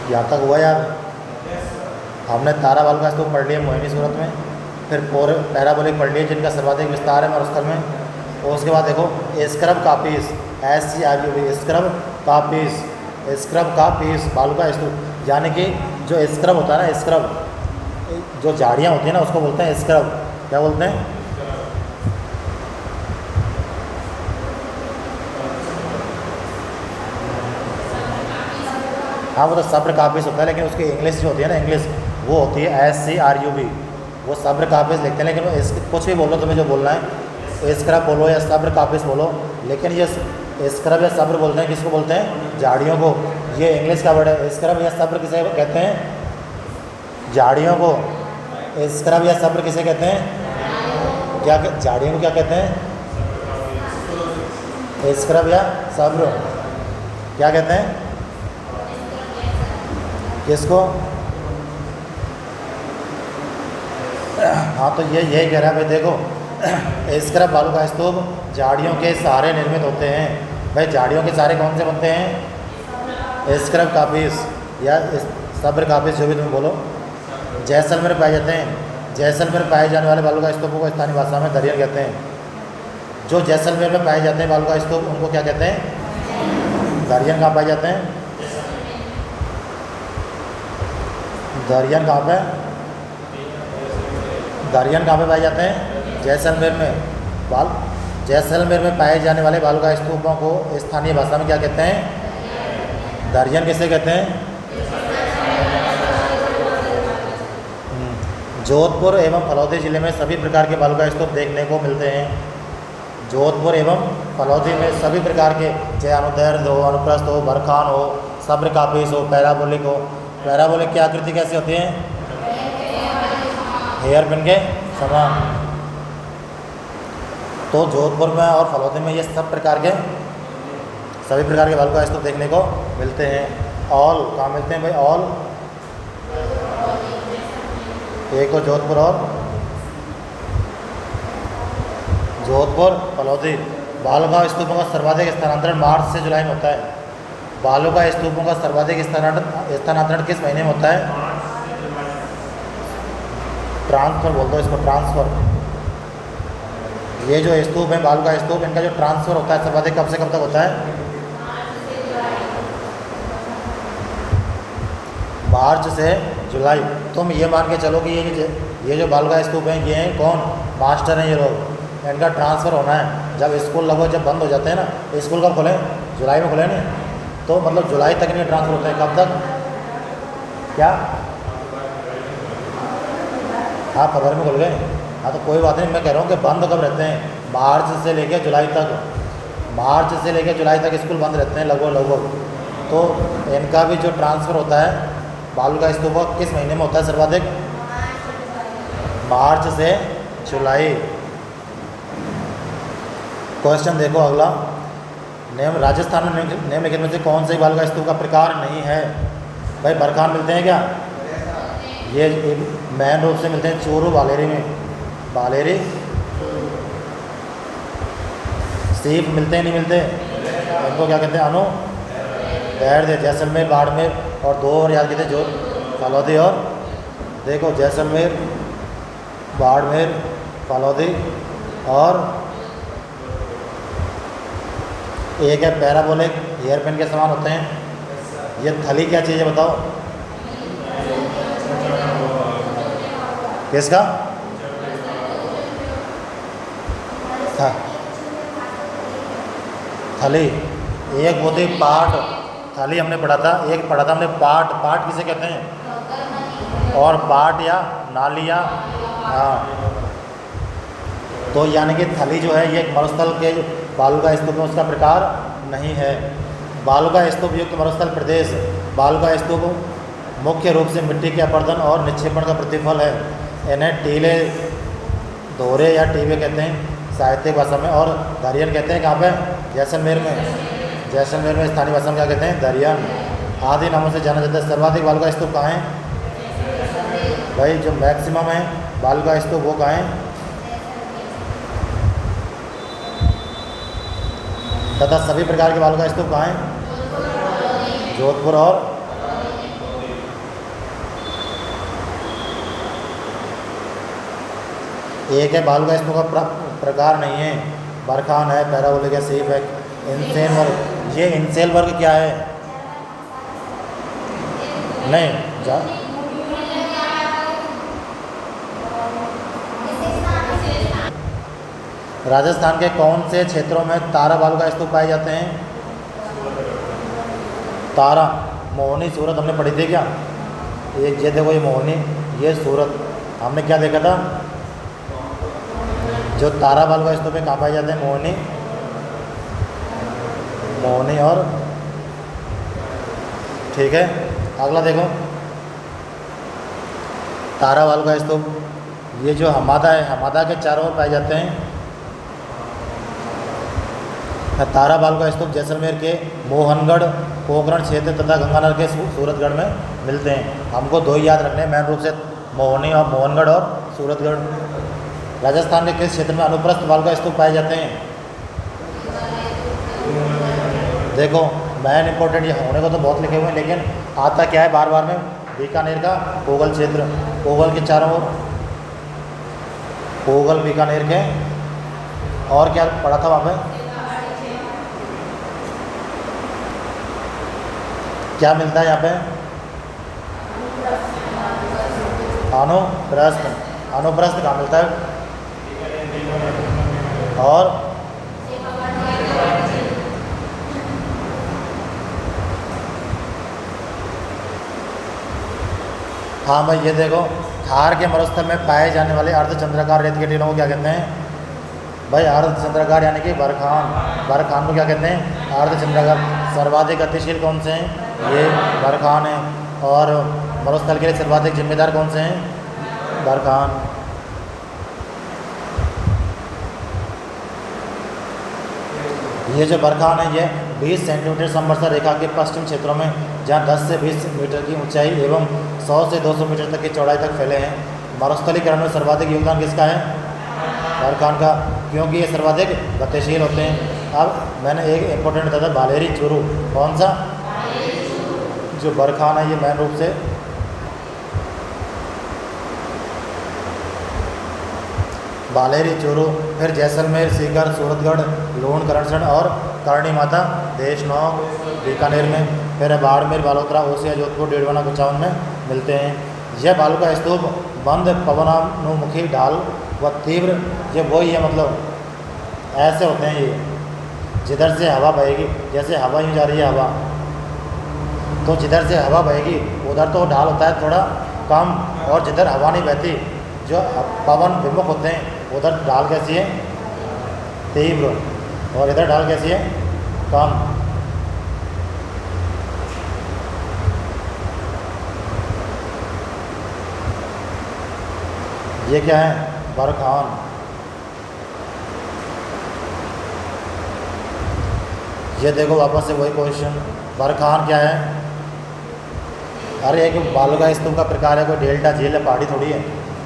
यहाँ तक हुआ यार। हमने तारा बालुका स्तूप पढ़ लिया मोहिनी सूरत में, फिर पैराबोलिक पढ़ लिए जिनका सर्वाधिक विस्तार है मरुस्थल में। और उसके बाद देखो स्क्रब का पीस, SCRUB, स्क्रब का पीस, स्क्रब का पीस बालुका स्तूप। यानी कि जो स्क्रब होता है ना, स्क्रब जो झाड़ियाँ होती हैं ना उसको बोलते हैं स्क्रब। क्या बोलते हैं? हाँ वो तो सब्र काबिज होता है, लेकिन उसकी इंग्लिश जो होती है ना, इंग्लिश वो होती है SCRUB। वो सब्र काबिज लिखते हैं, लेकिन वो कुछ भी बोलो तुम्हें जो बोलना है, स्क्रब बोलो या सब्र काबिज बोलो, लेकिन ये स्क्रब या सब्र बोलते हैं किसको बोलते हैं? झाड़ियों को। ये इंग्लिश का वर्ड है। स्क्रब या सब्र किसे कहते हैं? झाड़ियों को। स्क्रब या सब्र किसे कहते हैं? क्या झाड़ियों को क्या कहते हैं? स्क्रब या सब्र क्या कहते हैं? किसको? हाँ तो ये यही कह रहा है भाई। देखो स्क्रब बालुका स्तूप झाड़ियों के सहारे निर्मित होते हैं। भाई झाड़ियों के सहारे कौन से बनते हैं? स्क्रब कापिस या सब्र कापिस, जो भी तुम बोलो। जैसलमेर में पाए जाते हैं। जैसलमेर में पाए जाने वाले बालुका स्तूपों को स्थानीय भाषा में दरियन कहते हैं। जो जैसलमेर में पाए जाते हैं बालुका स्तूप उनको क्या कहते हैं? दरियन। कहाँ पाए जाते हैं? दरियन कहाँ पे? दरियन कहाँ पे पाए जाते हैं? जैसलमेर में। जैसलमेर में पाए जाने वाले बालुका स्तूपों को स्थानीय भाषा में क्या कहते हैं? दरियन। किसे कहते हैं? जोधपुर एवं फलौदी जिले में सभी प्रकार के बालुका स्तूप देखने को मिलते हैं। जोधपुर एवं फलौदी में सभी प्रकार के, चाहे अनुदैर्ध्य हो, अनुप्रस्थ हो, बरखान हो, सब्र कापिस हो, पैराबोलिक हो। पैराबोलिक की आकृति कैसी होती है? हेयर पिन के समान। तो जोधपुर में और फलौदी में ये सब प्रकार के, सभी प्रकार के बालुका स्तूप देखने को मिलते हैं। ऑल कहाँ मिलते हैं भाई? ऑल एक तो जोधपुर और फलौदी। बालुका स्तूपों का सर्वाधिक स्थानांतरण मार्च से जुलाई में होता है। बालुका स्तूपों का सर्वाधिक स्थानांतरण किस महीने में होता है? ट्रांसफ़र बोल दो इसको, ट्रांसफ़र। ये जो स्तूप है बालुका स्तूप, इनका जो ट्रांसफ़र होता है सर्वाधिक कब से कब तक होता है? मार्च से जुलाई। तुम ये मान के चलो कि ये जो बालुका स्तूप हैं ये हैं कौन? मास्टर हैं ये लोग। इनका ट्रांसफ़र होना है जब स्कूल लगभग जब बंद हो जाते हैं ना। स्कूल कब खुले? जुलाई में खुले नहीं, तो मतलब जुलाई तक नहीं ट्रांसफ़र होते हैं। कब तक? क्या हाँ फरवरी में खुल गए। हाँ तो कोई बात नहीं, मैं कह रहा हूँ कि बंद कब रहते हैं, मार्च से लेकर जुलाई तक, मार्च से लेकर जुलाई तक स्कूल बंद रहते हैं लगभग। तो इनका भी जो ट्रांसफ़र होता है बालू का स्तूप किस महीने में होता है सर्वाधिक? मार्च से जुलाई। क्वेश्चन देखो अगला, नियम राजस्थान में निम्नलिखित में से कौन से बालू का स्तूप का प्रकार नहीं है? भाई बरखान मिलते हैं क्या? ये मेन रूप से मिलते हैं चोरू बालेरी में, बालेरी सीप मिलते हैं नहीं मिलते? इनको क्या कहते हैं? अनु बैठ दे, जैसलमेर बाड़मेर और दो और याद कहते हैं जो फलौदी और देखो जैसलमेर बाड़मेर फलौदी और एक है पैराबोलिक हेयर पेन के समान होते हैं। ये थली क्या चीज़ है बताओ? किसका? थली। एक होती पाट, थली हमने पढ़ा था, एक पढ़ा था हमने पाट। पाट किसे कहते हैं? और पाट या नाली या हाँ। तो यानी कि थली जो है ये एक मरुस्थल के बालू का स्तूप में उसका प्रकार नहीं है। बालू का स्तूप युक्त मरुस्थल प्रदेश, बालू का स्तूप मुख्य रूप से मिट्टी के अपरदन और निक्षेपण का प्रतिफल है। इन्हें टीले, दोहरे या टीवे कहते हैं साहित्यिक भाषा में, और दरियन कहते हैं कहाँ पे? जैसलमेर में। जैसलमेर में स्थानीय भाषा में क्या कहते हैं? दरियन आदि नामों से जाना जाता है। सर्वाधिक बालू का स्तूप कहाँ है? भाई जो मैक्सिमम है बालू का स्तूप वो कहाँ है? तथा सभी प्रकार के बालू का स्तूप कहाँ है? जोधपुर और एक है बालू का स्तूप का प्रकार नहीं है, बरखान है, पैराबोलिक है, सीप है, इनसेल वर्ग। ये इनसेल वर्ग क्या है? नहीं जा राजस्थान के कौन से क्षेत्रों में तारा बालू का स्तूप पाए जाते हैं? तारा, मोहनी, सूरत हमने पढ़ी थी क्या? ये देखो ये मोहनी, ये सूरत। हमने क्या देखा था? जो तारा बालू का स्तूप में कहाँ पाए जाते हैं? मोहनी, मोहनी और ठीक है। अगला देखो तारा बालू का स्तूप, ये जो हमादा है, हमादा के चारों ओर पाए जाते हैं। तारा बालू का स्तूप जैसलमेर के मोहनगढ़, पोखरण क्षेत्र तथा गंगानगर के सूरतगढ़ में मिलते हैं। हमको दो ही याद रखने हैं मेन रूप से, मोहनी और मोहनगढ़ और सूरतगढ़। राजस्थान के किस क्षेत्र में अनुप्रस्थ बालू का स्तूप पाए जाते हैं? देखो मैन इंपॉर्टेंट, ये होने को तो बहुत लिखे हुए हैं लेकिन आता क्या है बार बार में? बीकानेर का पोगल क्षेत्र, पोगल के चारों ओर, पोगल बीकानेर के। और क्या पढ़ा था वहाँ पे? क्या मिलता है यहाँ पे? अनुप्रस्थ, अनुप्रस्थ कहाँ मिलता है? और हाँ भाई ये देखो, थार के मरुस्थल में पाए जाने वाले अर्धचंद्राकार रेत के टीलों को क्या कहते हैं? भाई अर्धचंद्राकार यानी कि बरखान, बरखान को क्या कहते हैं? अर्धचंद्राकार। सर्वाधिक गतिशील कौन से हैं? ये बरखान है। और मरुस्थल के लिए सर्वाधिक जिम्मेदार कौन से हैं? बरखान। ये जो बरखान है ये 20 सेंटीमीटर समवर्षा रेखा के पश्चिम क्षेत्रों में, जहाँ 10 से 20 मीटर की ऊंचाई एवं 100 से 200 मीटर तक की चौड़ाई तक फैले हैं। मरुस्थलीकरण में सर्वाधिक योगदान किसका है? बरखान का, क्योंकि ये सर्वाधिक गतिशील होते हैं। अब मैंने एक इंपॉर्टेंट बताया था, बालेरी चूरू। कौन सा? जो बरखान है ये मेन रूप से बालेरी चूरू, फिर जैसलमेर, सीकर, सूरतगढ़, लूण, करणसण और करणी माता देशनोक बीकानेर में, फिर बाड़मेर, बालोतरा, ओसिया, जोधपुर, डेढ़वाना, कुचावन में मिलते हैं। यह बालू का स्तूप बंद पवनानुमुखी ढाल व तीव्र, ये वही है मतलब ऐसे होते हैं ये, जिधर से हवा बहेगी, जैसे हवा यूँ जा रही है हवा, तो जिधर से हवा बहेगी उधर तो ढाल होता है थोड़ा कम, और जिधर हवा नहीं बहती जो पवन विमुख होते हैं उधर ढाल कैसी है? तीव्र। और इधर ढाल कैसी है? कम। ये क्या है? बरखान। ये देखो वापस से वही क्वेश्चन, बरखान क्या है? अरे एक बालू का स्तूप का प्रकार है, कोई डेल्टा झील है, पहाड़ी थोड़ी है।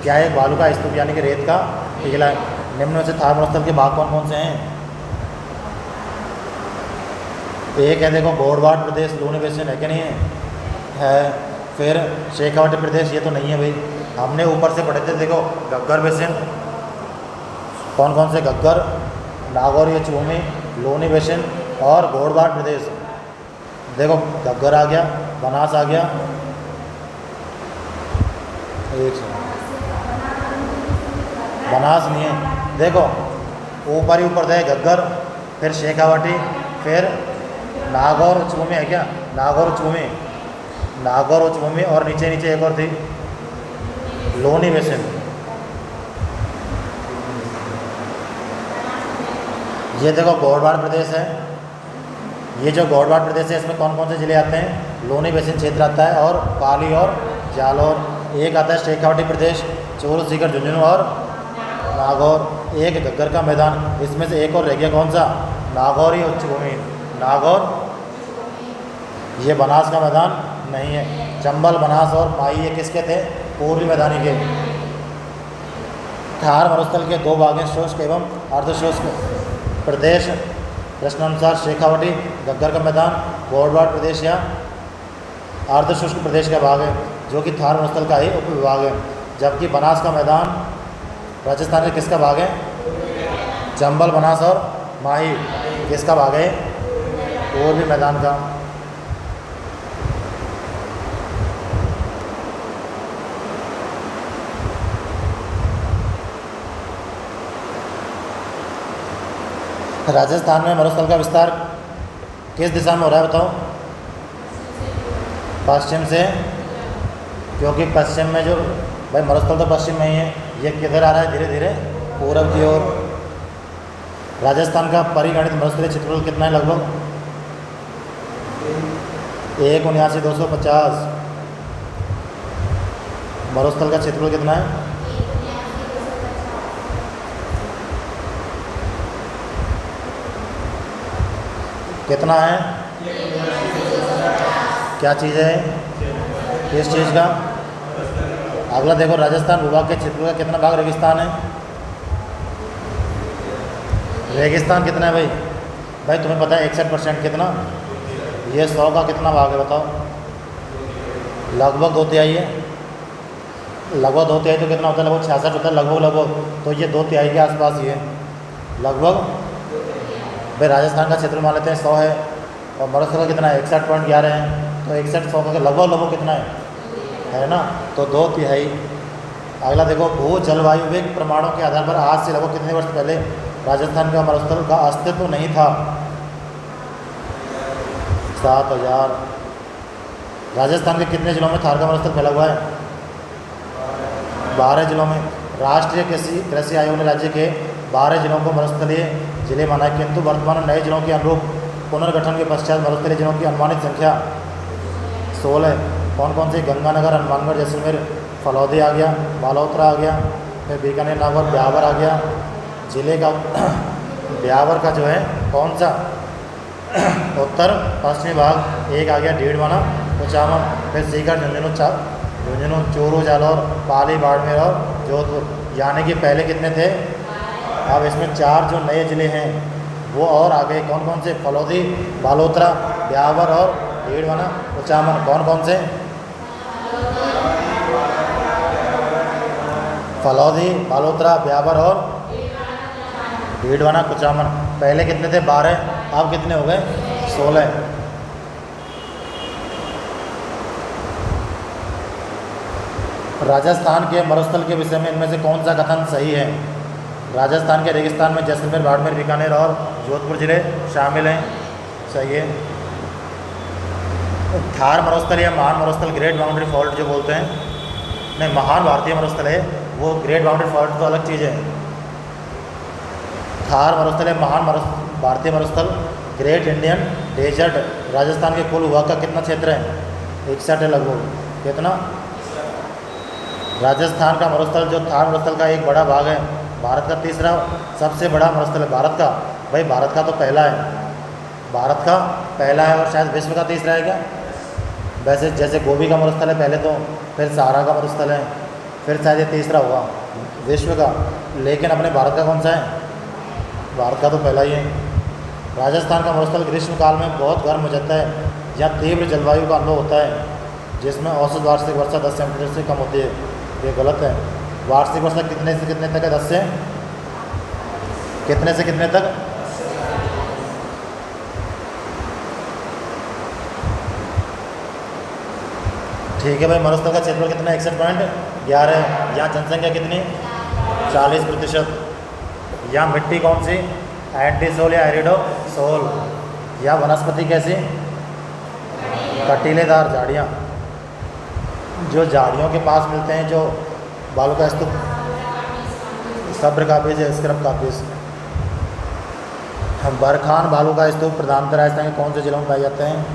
क्या है? बालू का स्तूप यानी कि रेत का टीला है। निम्न में से थार मरुस्थल के भाग कौन कौन से हैं? एक है देखो गौड़वाड़ प्रदेश, लूनी बेसिन है कि नहीं है? फिर शेखावाटी प्रदेश, ये तो नहीं है भाई। हमने ऊपर से पढ़े थे देखो घग्गर बेसिन, कौन कौन से? घग्गर, नागौर, ये चूमी, लूनी बेसिन और गौड़वाड़ प्रदेश। देखो घग्गर आ गया, बनास आ गया, एक बनास नहीं है। देखो ऊपर ही ऊपर थे घग्गर, फिर शेखावाटी, फिर नागौर चूमी है क्या? नागौर चूमी, नागौर चूमी, और नीचे नीचे एक और थी लूनी बेसिन। ये देखो गौड़वाड़ प्रदेश है। ये जो गौड़वाड़ प्रदेश है इसमें कौन कौन से ज़िले आते हैं? लूनी बेसिन क्षेत्र आता है और पाली और जालौर। एक आता है शेखावाटी प्रदेश, चोरू, सीकर, झुंझुनू और नागौर। एक घग्गर का मैदान, इसमें से एक और रह गया, कौन सा? नागौर ही उच्च भूमि, नागौर। ये बनास का मैदान नहीं है। चंबल, बनास और माई ये किसके थे? पूर्वी मैदानी के। थार मरुस्थल के दो भाग हैं, शुष्क एवं अर्धशुष्क प्रदेश। प्रश्नानुसार शेखावाटी घग्गर का मैदान गौड़वाड़ प्रदेश या अर्धशुष्क प्रदेश का भाग है, जो कि थार मरुस्थल का ही उपविभाग है। जबकि बनास का मैदान राजस्थान के किसका भाग है? चंबल, बनास और माही किसका भाग है? पूर्वी मैदान का। राजस्थान में मरुस्थल का विस्तार किस दिशा में हो रहा है बताओ? पश्चिम से, क्योंकि पश्चिम में जो भाई मरुस्थल तो पश्चिम में ही है। ये किधर आ रहा है? धीरे धीरे पूरब की ओर। राजस्थान का परिगणित मरुस्थलीय क्षेत्रफल कितना है लगभग? 1,79,250। मरुस्थल का क्षेत्रफल कितना है? कितना है? क्या चीज़ है? किस चीज़ का? अगला देखो राजस्थान भूभाग के क्षेत्र का कितना भाग रेगिस्तान है? रेगिस्तान कितना है भाई? भाई तुम्हें पता है 61% कितना? ये 100 का कितना भाग है बताओ? लगभग 2/3 है। लगभग 2/3 तो कितना होता है? लगभग 66 होता है, लगभग लगभग। तो ये 2/3 के आसपास ही है लगभग। भाई राजस्थान का क्षेत्र मान लेते हैं 100 है, और मरुस्थल का कितना है? 61.11 है। तो 61 100 का लगभग लगभग कितना है ना? तो 2/3। अगला देखो भू जलवायु वेग प्रमाणों के आधार पर आज से लगभग कितने वर्ष पहले राजस्थान का मरुस्थल का अस्तित्व नहीं था? 7000। राजस्थान के कितने जिलों में थार का मरुस्थल फैला हुआ है? 12 जिलों में। राष्ट्रीय कृषि आयोग ने राज्य के 12 जिलों को मरुस्थलीय जिले माना है, किंतु वर्तमान नए जिलों के अनुरूप पुनर्गठन के पश्चात मरुस्थलीय जिलों की अनुमानित संख्या 16 है। कौन कौन से? गंगानगर, हनुमानगढ़, जैसलमेर, फलौदी आ गया, बालोतरा आ गया, फिर बीकानेर, नागौर, ब्यावर आ गया। जिले का ब्यावर का जो है कौन सा? उत्तर पश्चिमी भाग। एक आ गया डीडवाना, कुचामन, फिर सीकर, झुंझुनू, चूरू, जालौर, पाली, बाड़मेर और जोधपुर। यानी कि पहले कितने थे? अब इसमें 4 जो नए ज़िले हैं वो और आ गए। कौन कौन से? फलौदी, बालोतरा, ब्यावर और डीडवाना, कुचामन। कौन कौन से? फलौदी, बालोतरा, ब्यावर और डीडवाना, कुचामन। पहले कितने थे? 12। अब कितने हो गए? 16। राजस्थान के मरुस्थल के विषय में इनमें से कौन सा कथन सही है? राजस्थान के रेगिस्तान में जैसलमेर, बाड़मेर, बीकानेर और जोधपुर जिले शामिल हैं। सही है। थार मरुस्थल या महान मरुस्थल, ग्रेट बाउंड्री फॉल्ट जो बोलते हैं, नहीं महान भारतीय मरुस्थल है, वो ग्रेट बाउंड्री फॉरेस्ट तो अलग चीज़ है। थार मरुस्थल है महान भारतीय मरुस्थल। ग्रेट इंडियन डेजर्ट राजस्थान के कुल भूभाग का कितना क्षेत्र है? 61 है लगभग। कितना? राजस्थान का मरुस्थल जो थार मरुस्थल का एक बड़ा भाग है, भारत का तीसरा सबसे बड़ा मरुस्थल है भारत का। भाई भारत का तो पहला है, भारत का पहला है और शायद विश्व का तीसरा है क्या? वैसे जैसे गोभी का मरुस्थल है पहले तो, फिर सहारा का मरुस्थल है, फिर शायद ये तीसरा होगा विश्व का। लेकिन अपने भारत का कौन सा है? भारत का तो पहला ही है। राजस्थान का मरुस्थल ग्रीष्म काल में बहुत गर्म हो जाता है, यहाँ तीव्र जलवायु का अनुभव होता है, जिसमें औसत वार्षिक वर्षा 10 सेंटीमीटर से कम होती है। ये गलत है। वार्षिक वर्षा कितने से कितने तक है? 10 से कितने से कितने तक? ठीक है भाई। मरुस्थल का क्षेत्रफल कितना? 61.11 है। यहाँ जनसंख्या कितनी? 40%। यहाँ मिट्टी कौन सी? एंटीसोल या एरिडोसोल। या वनस्पति कैसी? कटीलेदार झाड़ियाँ, जो झाड़ियों के पास मिलते हैं, जो बालू का स्तूप, सब्र का बीज है, स्क्रब का बीज। बरखान बालू का स्तूप प्रधानतः राजस्थान के कौन से जिलों में पाए जाते हैं?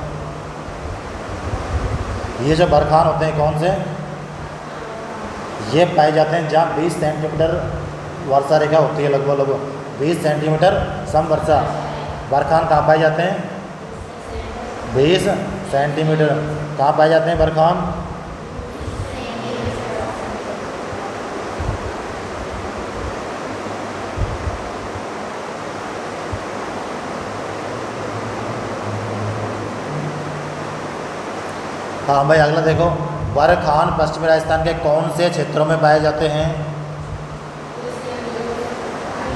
ये जो बरखान होते हैं कौन से? ये पाए जाते हैं जहाँ 20 सेंटीमीटर वर्षा रेखा होती है, लगभग 20 सेंटीमीटर समवर्षा। बरखान कहाँ पाए जाते हैं? 20 सेंटीमीटर। कहाँ पाए जाते हैं बरखान? हाँ भाई अगला देखो, बरखान पश्चिमी राजस्थान के कौन से क्षेत्रों में पाए जाते हैं?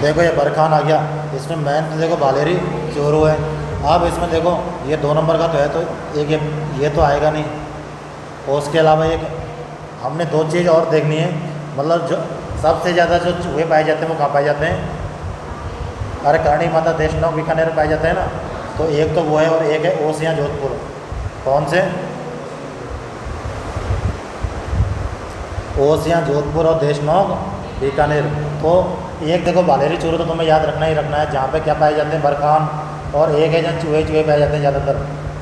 देखो ये बरखान आ गया, इसमें मेन तो देखो बालेरी चोरू है। अब इसमें देखो ये 2 नंबर का तो है, तो एक ये तो आएगा नहीं। और उसके अलावा एक हमने 2 चीज़ और देखनी है, मतलब जो सबसे ज़्यादा जो चूहे पाए जाते हैं वो कहाँ पाए जाते हैं? अरे करणी माता देशनोक बीकानेर पाए जाते हैं ना। तो एक तो वो है और एक है ओसियां जोधपुर। कौन से? ओसियां जोधपुर और देशनोक बीकानेर। तो एक देखो बालेरी चूरू तो तुम्हें याद रखना ही रखना है, जहाँ पे क्या पाए जाते हैं? बरखान। और एक है जहाँ चूहे पाए जाते हैं ज़्यादातर,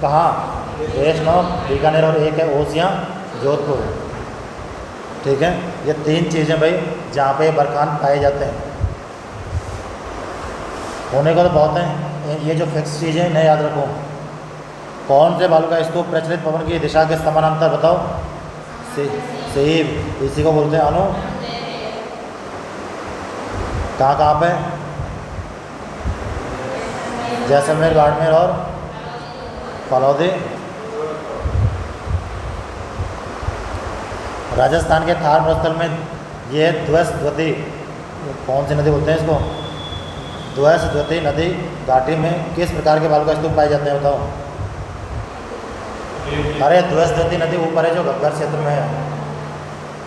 कहाँ? देशनोक बीकानेर। और एक है ओसियां जोधपुर। ठीक है, ये 3 चीज़ें भाई जहाँ पे बरखान पाए जाते हैं। होने को तो बहुत हैं, ये जो फिक्स चीज़ें इन्हें याद रखो। कौन से बालू का स्तूप प्रचलित पवन की दिशा के समानांतर? बताओ। सेब, इसी को बोलते हैं अनु। कहाँ पे? जैसलमेर, बाड़मेर और फलौदी। राजस्थान के थार मरुस्थल में ये द्वैसद्वती, कौन सी नदी बोलते हैं इसको? द्वैसद्वती नदी घाटी में किस प्रकार के बालू का स्तूप पाए जाते हैं? बताओ। अरे द्वैसद्वती नदी ऊपर है जो घग्गर क्षेत्र में है,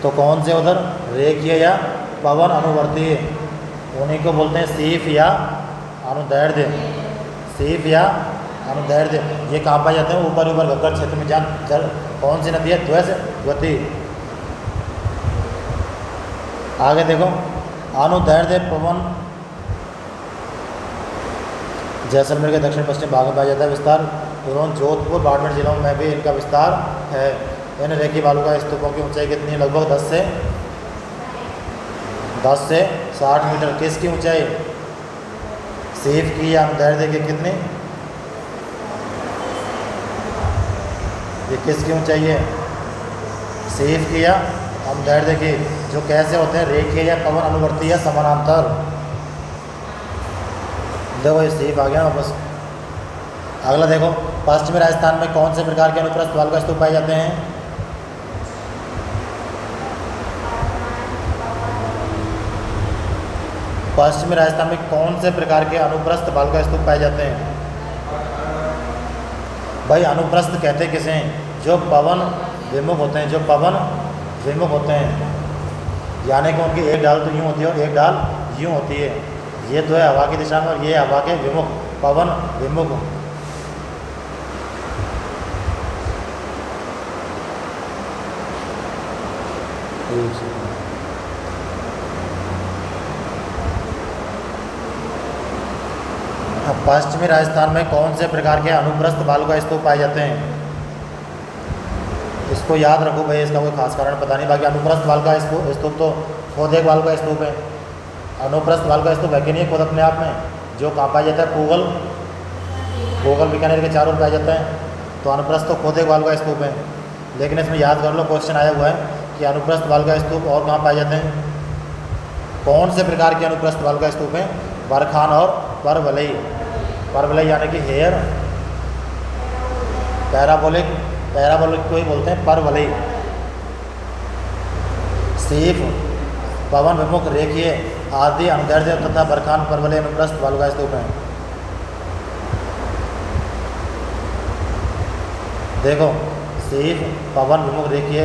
तो कौन से उधर? रेखीय या पवन अनुवर्ती, उन्हीं को बोलते हैं सीफ या अनुदैर्ध्य। सीफ या अनुदैर्ध्य ये कहाँ पाए जाते हैं? ऊपर घग्गर क्षेत्र में। जहाँ कौन सी नदी है? द्वैसद्वती। आगे देखो, अनुदैर्ध्य पवन जैसलमेर के दक्षिण पश्चिम भाग में पाया जाता है विस्तार, एवं जोधपुर बाड़मेर जिलों में भी इनका विस्तार है। इन रेखी बालू का स्तूपों की ऊंचाई कितनी है? लगभग 10 से 60 मीटर। किसकी ऊंचाई? सीफ की या अनुदैर्ध्य की? कितनी? ये किसकी ऊंचाई है? सीफ की या अनुदैर्ध्य की? जो कैसे होते हैं? रेखीय या पवन अनुवर्ती या समानांतर। देखो ये सीफ आ गया ना बस। अगला देखो, पश्चिमी राजस्थान में कौन से प्रकार के अनुप्रस्थ बालू का स्तूप पाए जाते हैं? पश्चिमी राजस्थान में कौन से प्रकार के अनुप्रस्थ बालू का स्तूप पाए जाते हैं? भाई अनुप्रस्थ कहते किसे हैं? जो पवन विमुख होते हैं, जो पवन विमुख होते हैं, यानी कि उनकी एक डाल तो यूँ होती है और एक डाल यूँ होती है। ये तो है हवा की दिशा में और ये हवा के विमुख, पवन विमुख। पश्चिमी राजस्थान में कौन से प्रकार के अनुप्रस्थ बालुका स्तूप पाए जाते हैं? इसको याद रखो भाई, इसका कोई खास कारण पता नहीं। बाकी अनुप्रस्थ बालुका स्तूप तो खुद एक बालुका स्तूप है। अनुप्रस्थ बालुका स्तूप है कि नहीं खुद अपने आप में, जो कहाँ पाया जाता है? पूगल बीकानेर के चारों ओर पाया जाता है। तो अनुप्रस्थ तो खुद एक बालुका स्तूप है। लेकिन इसमें याद कर लो, क्वेश्चन आया हुआ है कि अनुप्रस्थ बालुका स्तूप और कहाँ पाए जाते हैं? कौन से प्रकार के अनुप्रस्थ बालुका स्तूप हैं? बरखान और परवलई। परवलई यानी कि हेयर, पैराबोलिक को ही बोलते हैं परवलई। सीफ, पवन विमुख, रेखीय आदि अनुदैर्ध्य तथा बरखान परवलई अनुप्रस्थ बालुका स्तूप हैं। देखो, सीफ, पवन विमुख, रेखीय,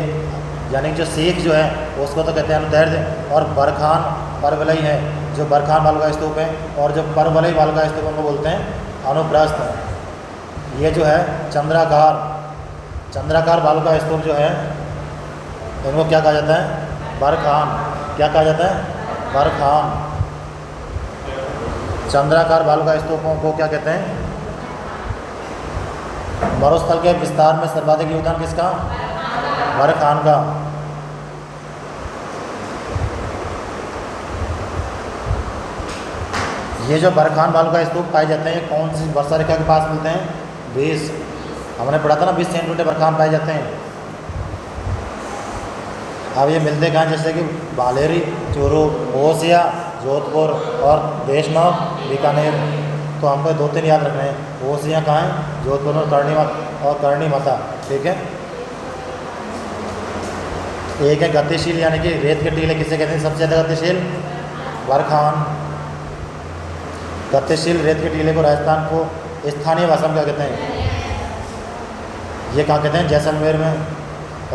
यानी जो सीफ जो है उसको तो कहते हैं अनुदैर्ध्य, और बरखान परवलई है जो बरखान बालुका स्तूप है, और जो परवलई बालुका स्तूप उनको बोलते हैं अनुप्रस्थ। ये जो है चंद्राकार बालुका स्तूप जो है इनको क्या कहा जाता है? बरखान। क्या कहा जाता है? बरखान। चंद्राकार बालुका स्तूपों को क्या कहते हैं? मरुस्थल के विस्तार में सर्वाधिक योगदान किसका? बरखान का। ये जो बरखान बालुका स्तूप पाए जाते हैं कौन सी वर्षा रेखा के पास मिलते हैं? 20, हमने पढ़ा था ना, 20 सेंटीमीटर बरखान पाए जाते हैं। अब ये मिलते कहाँ? जैसे कि बालेरी, चूरू, ओसिया, जोधपुर और देशनौ, बीकानेर। तो हमको 2-3 याद रखने हैं। ओसिया कहाँ है? जोधपुर और करणी माता। ठीक है। एक है गतिशील, यानी कि रेत के टीले किसे कहते हैं सबसे ज़्यादा गतिशील? बरखान। गतिशील रेत के टीले को राजस्थान को स्थानीय भाषा में क्या कहते हैं? ये कहाँ कहते हैं? जैसलमेर में।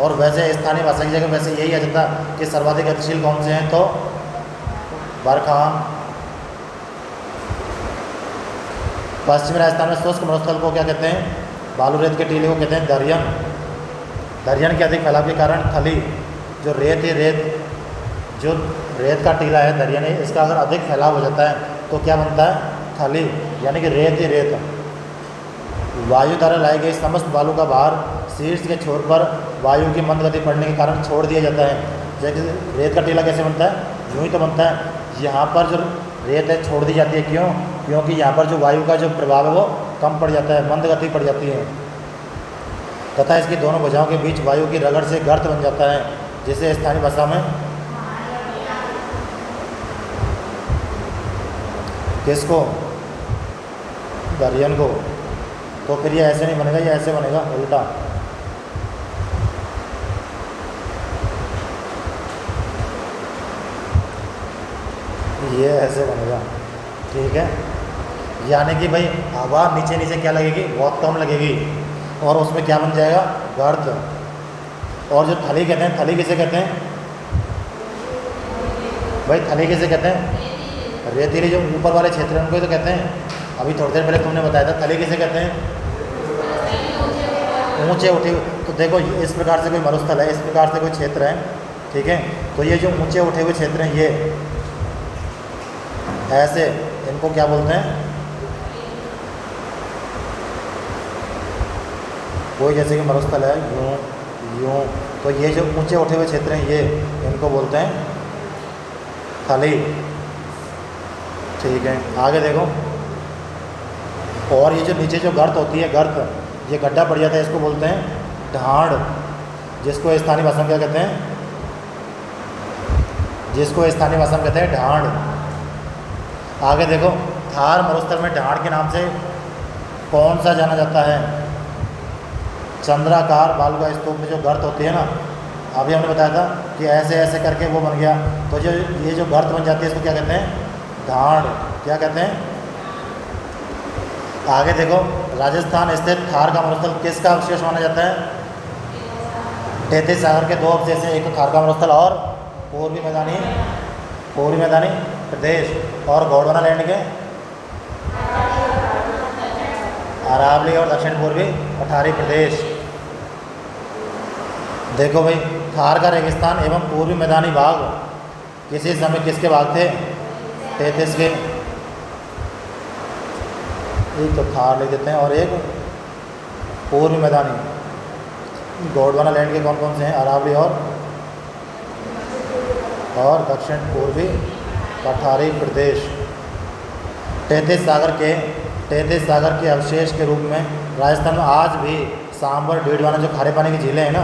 और वैसे स्थानीय भाषा की जगह वैसे यही आ जाता कि सर्वाधिक गतिशील कौन से हैं? तो बरखान। पश्चिमी राजस्थान में शुष्क मरुस्थल को क्या कहते हैं? बालू रेत के टीले को कहते हैं दरियन। दरियन के अधिक फैलाव के कारण थली, जो रेत का टीला है दरियन, इसका अगर अधिक फैलाव हो जाता है तो क्या बनता है? थली, यानी कि रेत ही रेत। वायु द्वारा लाई गई समस्त बालू का भार शीर्ष के छोर पर वायु की मंद गति पड़ने के कारण छोड़ दिया जाता है। जैसे रेत का टीला कैसे बनता है? यूँ ही तो बनता है। यहाँ पर जो रेत है छोड़ दी जाती है, क्यों? क्योंकि यहाँ पर जो वायु का जो प्रभाव है वो कम पड़ जाता है, मंद गति पड़ जाती है, तथा इसकी दोनों भुजाओं के बीच वायु की रगड़ से गर्त बन जाता है, जिसे स्थानीय भाषा में किसको? दरियन को। तो फिर ये ऐसे नहीं बनेगा, ये ऐसे बनेगा उल्टा। ये ऐसे बनेगा। ठीक है। यानी कि भाई हवा नीचे नीचे क्या लगेगी? बहुत कम लगेगी, और उसमें क्या बन जाएगा? गर्त। और जो थली कहते हैं, थली किसे कहते हैं भाई? थली किसे कहते हैं? रेतीले जो ऊपर वाले क्षेत्र हैं उनको ही तो कहते हैं। अभी थोड़ी देर पहले तुमने बताया था थली किसे कहते हैं? ऊंचे उठे। तो देखो इस प्रकार से कोई मरुस्थल है, इस प्रकार से कोई क्षेत्र है, ठीक है। तो ये जो ऊंचे उठे हुए क्षेत्र हैं, ये ऐसे, इनको क्या बोलते हैं? कोई जैसे कि मरुस्थल है यूँ, तो ये जो ऊंचे उठे हुए क्षेत्र हैं ये इनको बोलते हैं थली। ठीक है, आगे देखो। और ये जो नीचे जो गर्त होती है, गर्त, ये गड्ढा पड़ जाता है, इसको बोलते हैं ढांड, जिसको स्थानीय भाषा में क्या कहते हैं? जिसको स्थानीय भाषा में कहते हैं ढांड। आगे देखो, थार मरुस्थल में ढांड के नाम से कौन सा जाना जाता है? चंद्राकार बालुका स्तूप में जो गर्त होती है ना, अभी हमने बताया था कि ऐसे ऐसे करके वो बन गया, तो जो ये जो गर्त बन जाती है इसको क्या कहते हैं? ढांड। क्या कहते हैं? आगे देखो, राजस्थान स्थित थार का मरुस्थल किसका अवशेष माना जाता है? तैतीस सागर के 2 अवशेष हैं, एक तो थार का मरुस्थल और पूर्वी मैदानी प्रदेश, और गोंडवाना लैंड के अरावली और दक्षिण पूर्वी पठारी प्रदेश। देखो भाई, थार का रेगिस्तान एवं पूर्वी मैदानी भाग किसी समय किसके भाग थे? 33 के। एक तो थार लिख देते हैं और एक पूर्वी मैदानी। गोंडवाना लैंड के कौन कौन से हैं? अरावली और दक्षिण पूर्वी पठारी प्रदेश। तैतीस सागर के अवशेष के रूप में राजस्थान में आज भी सांबर डीडवाना जो खारे पानी की झीलें हैं ना,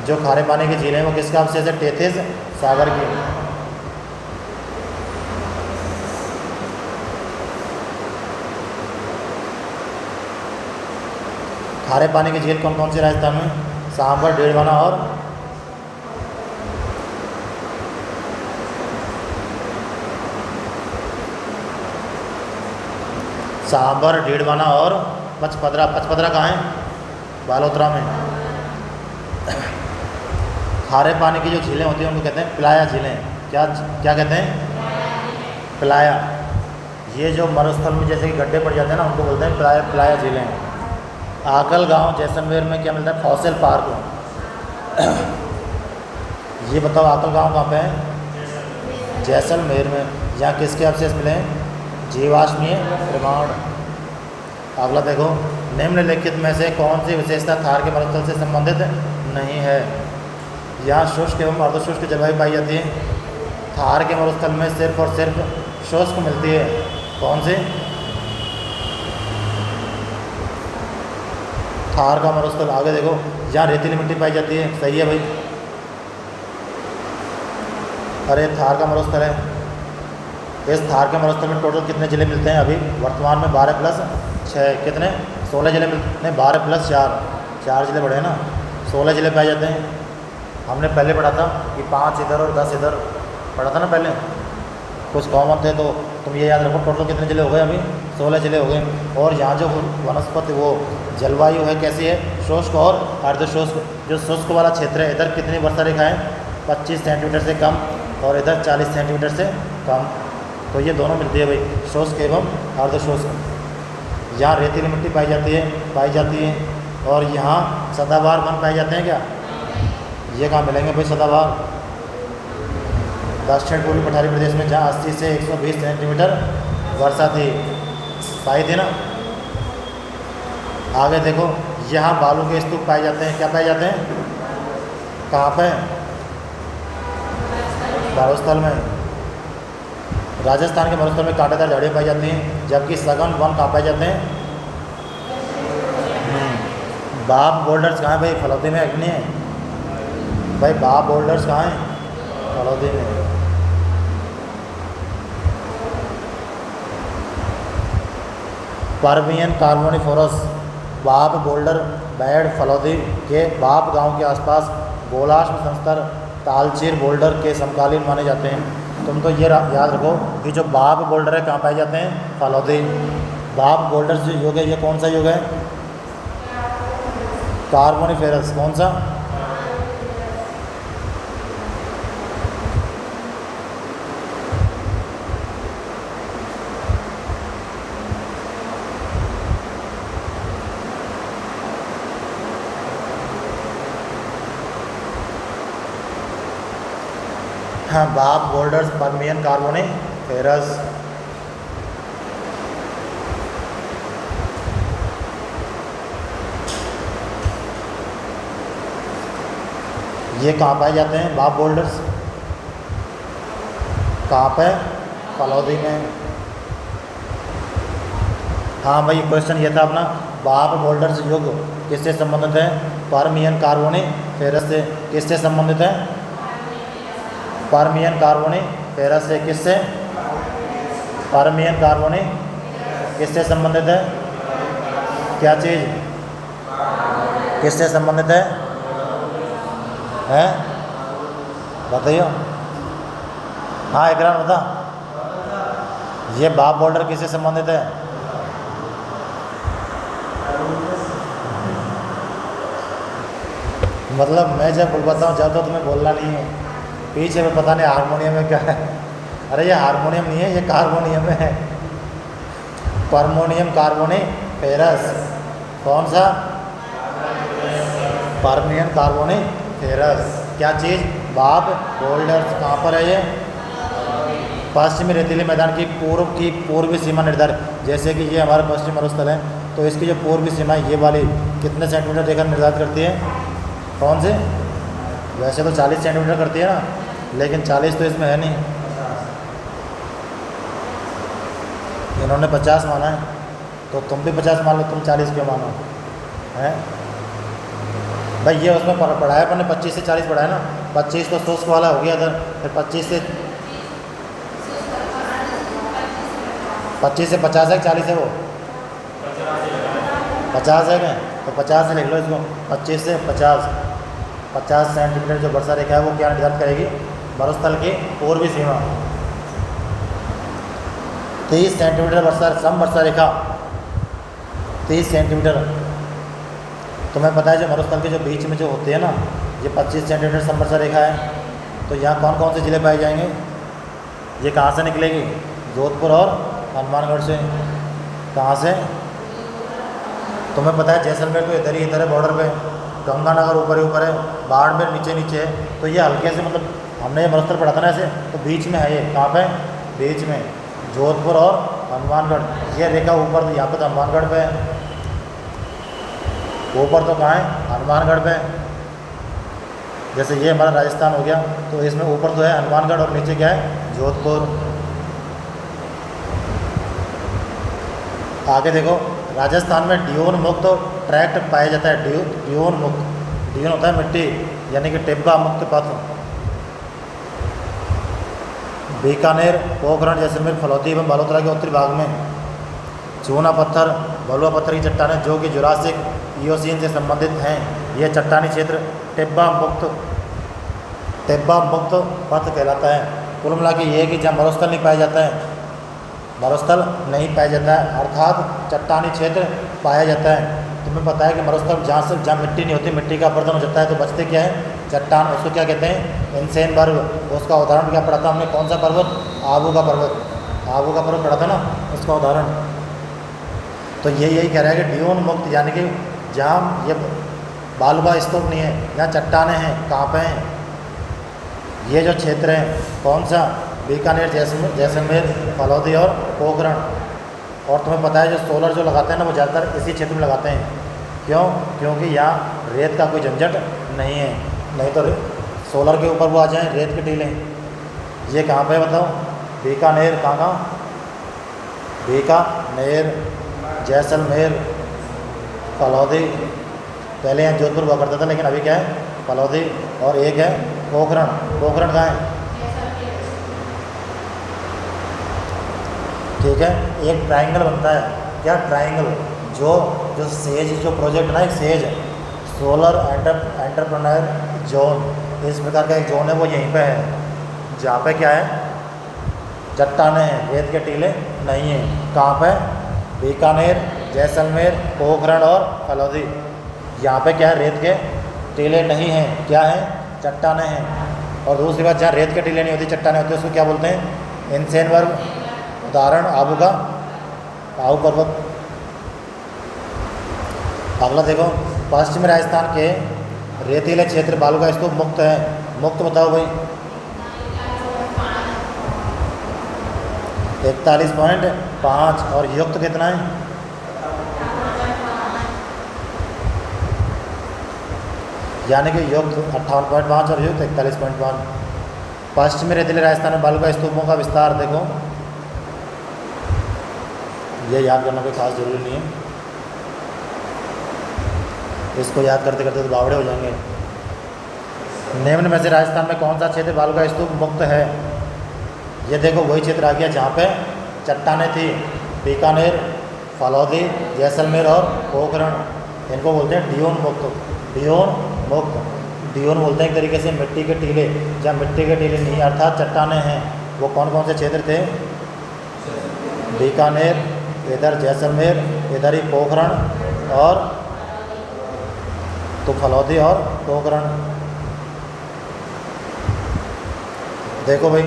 जो खारे पानी की झीलें हैं वो किसका अवशेष है? तैतीस सागर की। खारे पानी की झील कौन कौन सी राजस्थान में? सांबर डीडवाना और सांबर डीडवाना और पचपदरा। पचपदरा कहाँ है? बालोतरा में। खारे पानी की जो झीलें होती हैं उनको कहते हैं पिलाया झीलें। क्या कहते हैं? पिलाया। ये जो मरुस्थल में जैसे कि गड्ढे पड़ जाते हैं ना, उनको बोलते हैं पिलाया झीलें। आकल गांव जैसलमेर में क्या मिलता है? Fossil park. ये बताओ आकल गांव कहाँ पे है? जैसलमेर में। यहाँ किसके अवशेष मिले हैं? जीवाश्मीय प्रमाण। अगला देखो, निम्नलिखित में से कौन सी विशेषता थार के मरुस्थल से संबंधित नहीं है? यहाँ शुष्क एवं अर्धशुष्क जलवायु पाई जाती है। थार के मरुस्थल में सिर्फ और सिर्फ शुष्क मिलती है। कौन सी? थार का मरुस्थल। आगे देखो, यहाँ रेतीली मिट्टी पाई जाती है। सही है भाई। अरे थार का मरुस्थल है। इस थार के मरुस्थल में टोटल कितने ज़िले मिलते हैं? अभी वर्तमान में 12 प्लस 6 कितने? 16 ज़िले मिलते हैं। 12 प्लस 4 ज़िले बढ़े ना, 16 ज़िले पाए जाते हैं। हमने पहले पढ़ा था कि 5 इधर और 10 इधर पढ़ा था ना पहले, कुछ कॉमन थे। तो तुम ये याद रखो टोटल कितने ज़िले हो गए? अभी 16 ज़िले हो गए। और यहाँ जो वनस्पति वो जलवायु है कैसी है? शुष्क और अर्धशुष्क। जो शुष्क वाला क्षेत्र है इधर कितनी वर्षा रेखा है? 25 सेंटीमीटर से कम, और इधर 40 सेंटीमीटर से कम। तो ये दोनों मिलती है भाई, शुष्क एवं अर्धशुष्क। यहाँ रेतीली मिट्टी पाई जाती है। और यहाँ सदाबहार वन पाए जाते हैं क्या? ये कहाँ मिलेंगे भाई सदाबहार? दक्षिण पूर्वी पठारी प्रदेश में, जहाँ 80 से 120 सेंटीमीटर वर्षा थी, पाई थी ना। आगे देखो, यहाँ बालू के स्तूप पाए जाते हैं। क्या पाए जाते हैं? कहाँ पे? मरुस्थल में। राजस्थान के मरुस्थल में कांटेदार झाड़ियाँ पाई जाती हैं, जबकि सघन वन कहाँ पाए जाते हैं? बाप बोल्डर्स कहाँ है भाई? फलौदी में अग्नि है भाई। बाप बोल्डर्स कहाँ हैं? फलौदी में। पर्मियन कार्बोनिफोरस बाप बोल्डर बेड फलौदी के बाप गांव के आसपास गोलाश्म संस्तर तालचीर बोल्डर के समकालीन माने जाते हैं। तुम तो ये याद रखो कि जो बाप बोल्डर है कहाँ पाए जाते हैं? फलौदी। बाप बोल्डर जो युग है ये कौन सा युग है? कार्बोनिफेरस। कौन सा? हाँ, बाप बोल्डर्स पर्मियन कार्बोनिफेरस। ये कहाँ पाए जाते हैं बाप बोल्डर्स? कहाँ पे? फलौदी में। हाँ भाई, क्वेश्चन ये था अपना, बाप बोल्डर्स युग किससे संबंधित है? पर्मियन कार्बोनिफेरस से। किससे संबंधित है? पर्मियन कार्बोनिफेरस से। किससे? पर्मियन कार्बोनिफेरस किससे संबंधित है? क्या चीज़ किससे संबंधित है? हैं? बताइए। हाँ इकरार बता, ये बाप बोल्डर किससे संबंधित है? मतलब मैं जब बताऊँ जब तो तुम्हें बोलना नहीं है। पीछे में पता नहीं हारमोनियम में क्या है। अरे ये हारमोनियम नहीं है, ये कार्बोनियम है। पर्मोनियम कार्बोनिफेरस। कौन सा? Permian Carboniferous. क्या चीज़? बाप बोल्डर्स। कहाँ पर है ये? पश्चिमी रेतीले मैदान की पूर्वी सीमा निर्धारित, जैसे कि ये हमारा पश्चिम मरुस्थल है, तो इसकी जो पूर्वी सीमा ये वाली कितने सेंटीमीटर देखकर निर्धारित करती है? कौन से? वैसे तो 40 सेंटीमीटर करती है ना, लेकिन 40 तो इसमें है नहीं, इन्होंने 50 माना है, तो तुम भी 50 मान लो, तुम 40 क्यों मानो है भाई? ये उसमें पढ़ा है अपन ने, 25 से 40 पढ़ा है ना, 25 तो शुष्क वाला हो गया इधर, फिर 25 से 50 है, 40 है, वो 50 है क्या? तो 50 से लिख लो इसको, 25 से 50 सेंटीमीटर जो वर्षा रेखा है वो क्या निर्धारित करेगी? मरुस्थल की पूर्वी सीमा। 30 सेंटीमीटर वर्षा रेखा, 30 सेंटीमीटर। तुम्हें पता है जो मरुस्थल के जो बीच में जो होते हैं ना, ये 25 सेंटीमीटर समवर्षा रेखा है, तो यहाँ कौन कौन से ज़िले पाए जाएंगे? ये कहाँ से निकलेगी? जोधपुर और हनुमानगढ़ से। कहाँ से? तुम्हें पता है जैसलमेर तो इधर है बॉर्डर पे, गंगानगर ऊपर है, बाड़मेर नीचे है, तो ये हल्के से मतलब हमने ये मरुस्थल पढ़ा था ना ऐसे, तो बीच में है ये। कहाँ पे? बीच में, जोधपुर और हनुमानगढ़। ये रेखा ऊपर, यहाँ पे तो हनुमानगढ़ पे है, ऊपर तो कहाँ है? हनुमानगढ़ पे। जैसे ये हमारा राजस्थान हो गया, तो इसमें ऊपर तो है हनुमानगढ़ और नीचे क्या है? जोधपुर। आगे देखो, राजस्थान में ड्यून मुक्त ट्रैक्ट पाया जाता है। ड्यून मुक्त, ड्यून होता है मिट्टी, यानी कि टिब्बा मुक्त पथ। बीकानेर, पोखरण, जैसलमेर, फलौदी एवं बालोतरा के उत्तरी भाग में चूना पत्थर, बलुआ पत्थर की चट्टानें जो कि जुरासिक इयोसीन से संबंधित हैं, यह चट्टानी क्षेत्र टिब्बा मुक्त पथ कहलाता है। कुल मिला के ये है कि जहाँ मरुस्थल नहीं पाया जाता है, मरुस्थल नहीं पाया जाता है, अर्थात चट्टानी क्षेत्र पाया जाता है। तुम्हें पता है कि मरुस्थल जहाँ मिट्टी नहीं होती, मिट्टी का अपरदन हो जाता है, तो बचते क्या है? चट्टान। उसको क्या कहते हैं? इनसेन पर्वत। उसका उदाहरण क्या पढ़ा था हमने? कौन सा पर्वत? आबू का पर्वत पढ़ा था ना, उसका उदाहरण। तो यही कह रहा है कि ड्यून मुक्त, यानी कि जहाँ ये बालुका स्तूप नहीं है, यहाँ चट्टानें हैं। कहाँ पे हैं? ये जो क्षेत्र है, कौन सा? बीकानेर, जैसलमेर, फलौदी और पोखरण। और तुम्हें पता है जो सोलर जो लगाते हैं ना, वो ज़्यादातर इसी क्षेत्र में लगाते हैं। क्यों? क्योंकि यहाँ रेत का कोई झंझट नहीं है, नहीं तो सोलर के ऊपर वो आ जाएं रेत के टीले। ये कहाँ पे बताओ? बीकानेर। कहाँ? बीकानेर, जैसलमेर, फलौदी। पहले यहाँ जोधपुर हुआ करता था, लेकिन अभी क्या है? फलौदी। और एक है पोखरण। पोखरण कहाँ है? ठीक है। एक ट्राइंगल बनता है। क्या ट्राइंगल? जो सेज जो प्रोजेक्ट ना, एक सेज सोलर एंटरप्रेन्योर जोन, इस प्रकार का एक जोन है, वो यहीं पे है, जहाँ पे क्या है? चट्टानें हैं, रेत के टीले नहीं हैं। कहाँ पे? बीकानेर, जैसलमेर, पोखरण और फलौदी। यहाँ पे क्या है? रेत के टीले नहीं हैं। क्या है? चट्टानें हैं। और दूसरी बात, जहाँ रेत के टीले नहीं होती, चट्टानें होती है, उसको क्या बोलते हैं? इनसेन वर्ग। उदाहरण आबू पर्वत। अगला देखो, पश्चिमी राजस्थान के रेतीले क्षेत्र बालुका स्तूप मुक्त है। मुक्त बताओ भाई। 41.5। और युक्त कितना है? यानी कि युक्त 58.5 और युक्त 41.5। पश्चिमी रेतीले राजस्थान में बालुका स्तूपों का विस्तार देखो, ये याद करना कोई खास जरूरी नहीं है, इसको याद करते करते तो बावड़े हो जाएंगे। निम्न में से राजस्थान में कौन सा क्षेत्र बालुका स्तूप मुक्त है? ये देखो, वही क्षेत्र आ गया जहाँ पे चट्टानें थी। बीकानेर, फलौदी, जैसलमेर और पोखरण। इनको बोलते हैं ड्यून मुक्त। ड्यून बोलते हैं एक तरीके से मिट्टी के टीले। जहाँ मिट्टी के टीले नहीं, अर्थात चट्टानें हैं, वो कौन कौन से क्षेत्र थे? बीकानेर, इधर जैसलमेर, इधर ही पोखरण और तो फलौदी और पोखरण। देखो भाई,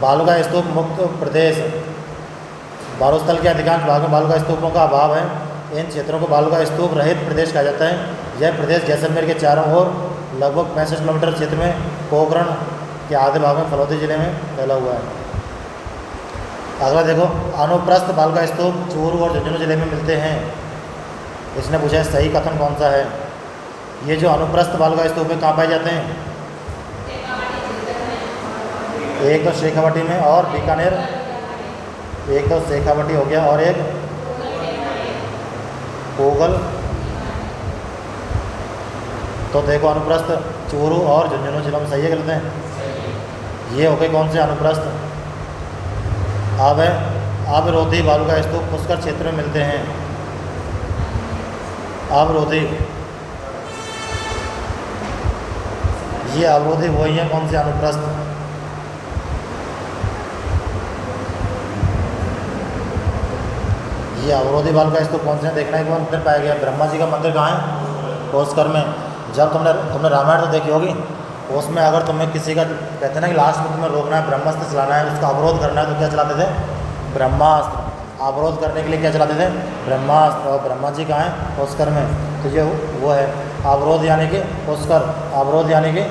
बालुका स्तूप मुक्त प्रदेश, मरुस्थल के अधिकांश भाग में बालुका स्तूपों का अभाव है। इन क्षेत्रों को बालुका स्तूप रहित प्रदेश कहा जाता है। यह प्रदेश जैसलमेर के चारों ओर लगभग 65 किलोमीटर क्षेत्र में, पोखरण के आधे भाग में, फलौदी जिले में फैला हुआ है। अगला देखो, अनुप्रस्थ बालका स्तूप चूरू और झुंझुनू जिले में मिलते हैं। इसने पूछा है सही कथन कौन सा है। ये जो अनुप्रस्थ बालका स्तूप है कहाँ पाए जाते हैं? एक तो शेखावाटी में और बीकानेर, एक तो शेखावाटी हो गया और एक पोगल। तो देखो अनुप्रस्थ चूरू और झुंझुनू जिलों में सही है गलत है? ये हो गए कौन से अनुप्रस्थ। अब है अवरोधी बालुका स्तूप पुष्कर क्षेत्र में मिलते हैं। अवरोधी, ये अवरोधी वही है कौन से अनुप्रस्थ। ये अवरोधी बालुका स्तूप कौन से हैं देखना है। कौन मंदिर पाया गया? ब्रह्मा जी का मंदिर कहाँ है? पुष्कर में। जब तुमने रामायण तो देखी होगी, उसमें अगर तुम्हें किसी का कहते हैं ना कि लास्ट में तुम्हें रोकना है, ब्रह्मास्त्र चलाना है, उसका अवरोध करना है, तो क्या चलाते थे? ब्रह्मास्त्र। अवरोध करने के लिए क्या चलाते थे? ब्रह्मास्त्र। और ब्रह्मा जी कहाँ हैं? पुष्कर में। तो ये वो है अवरोध यानी कि पुष्कर। अवरोध यानी कि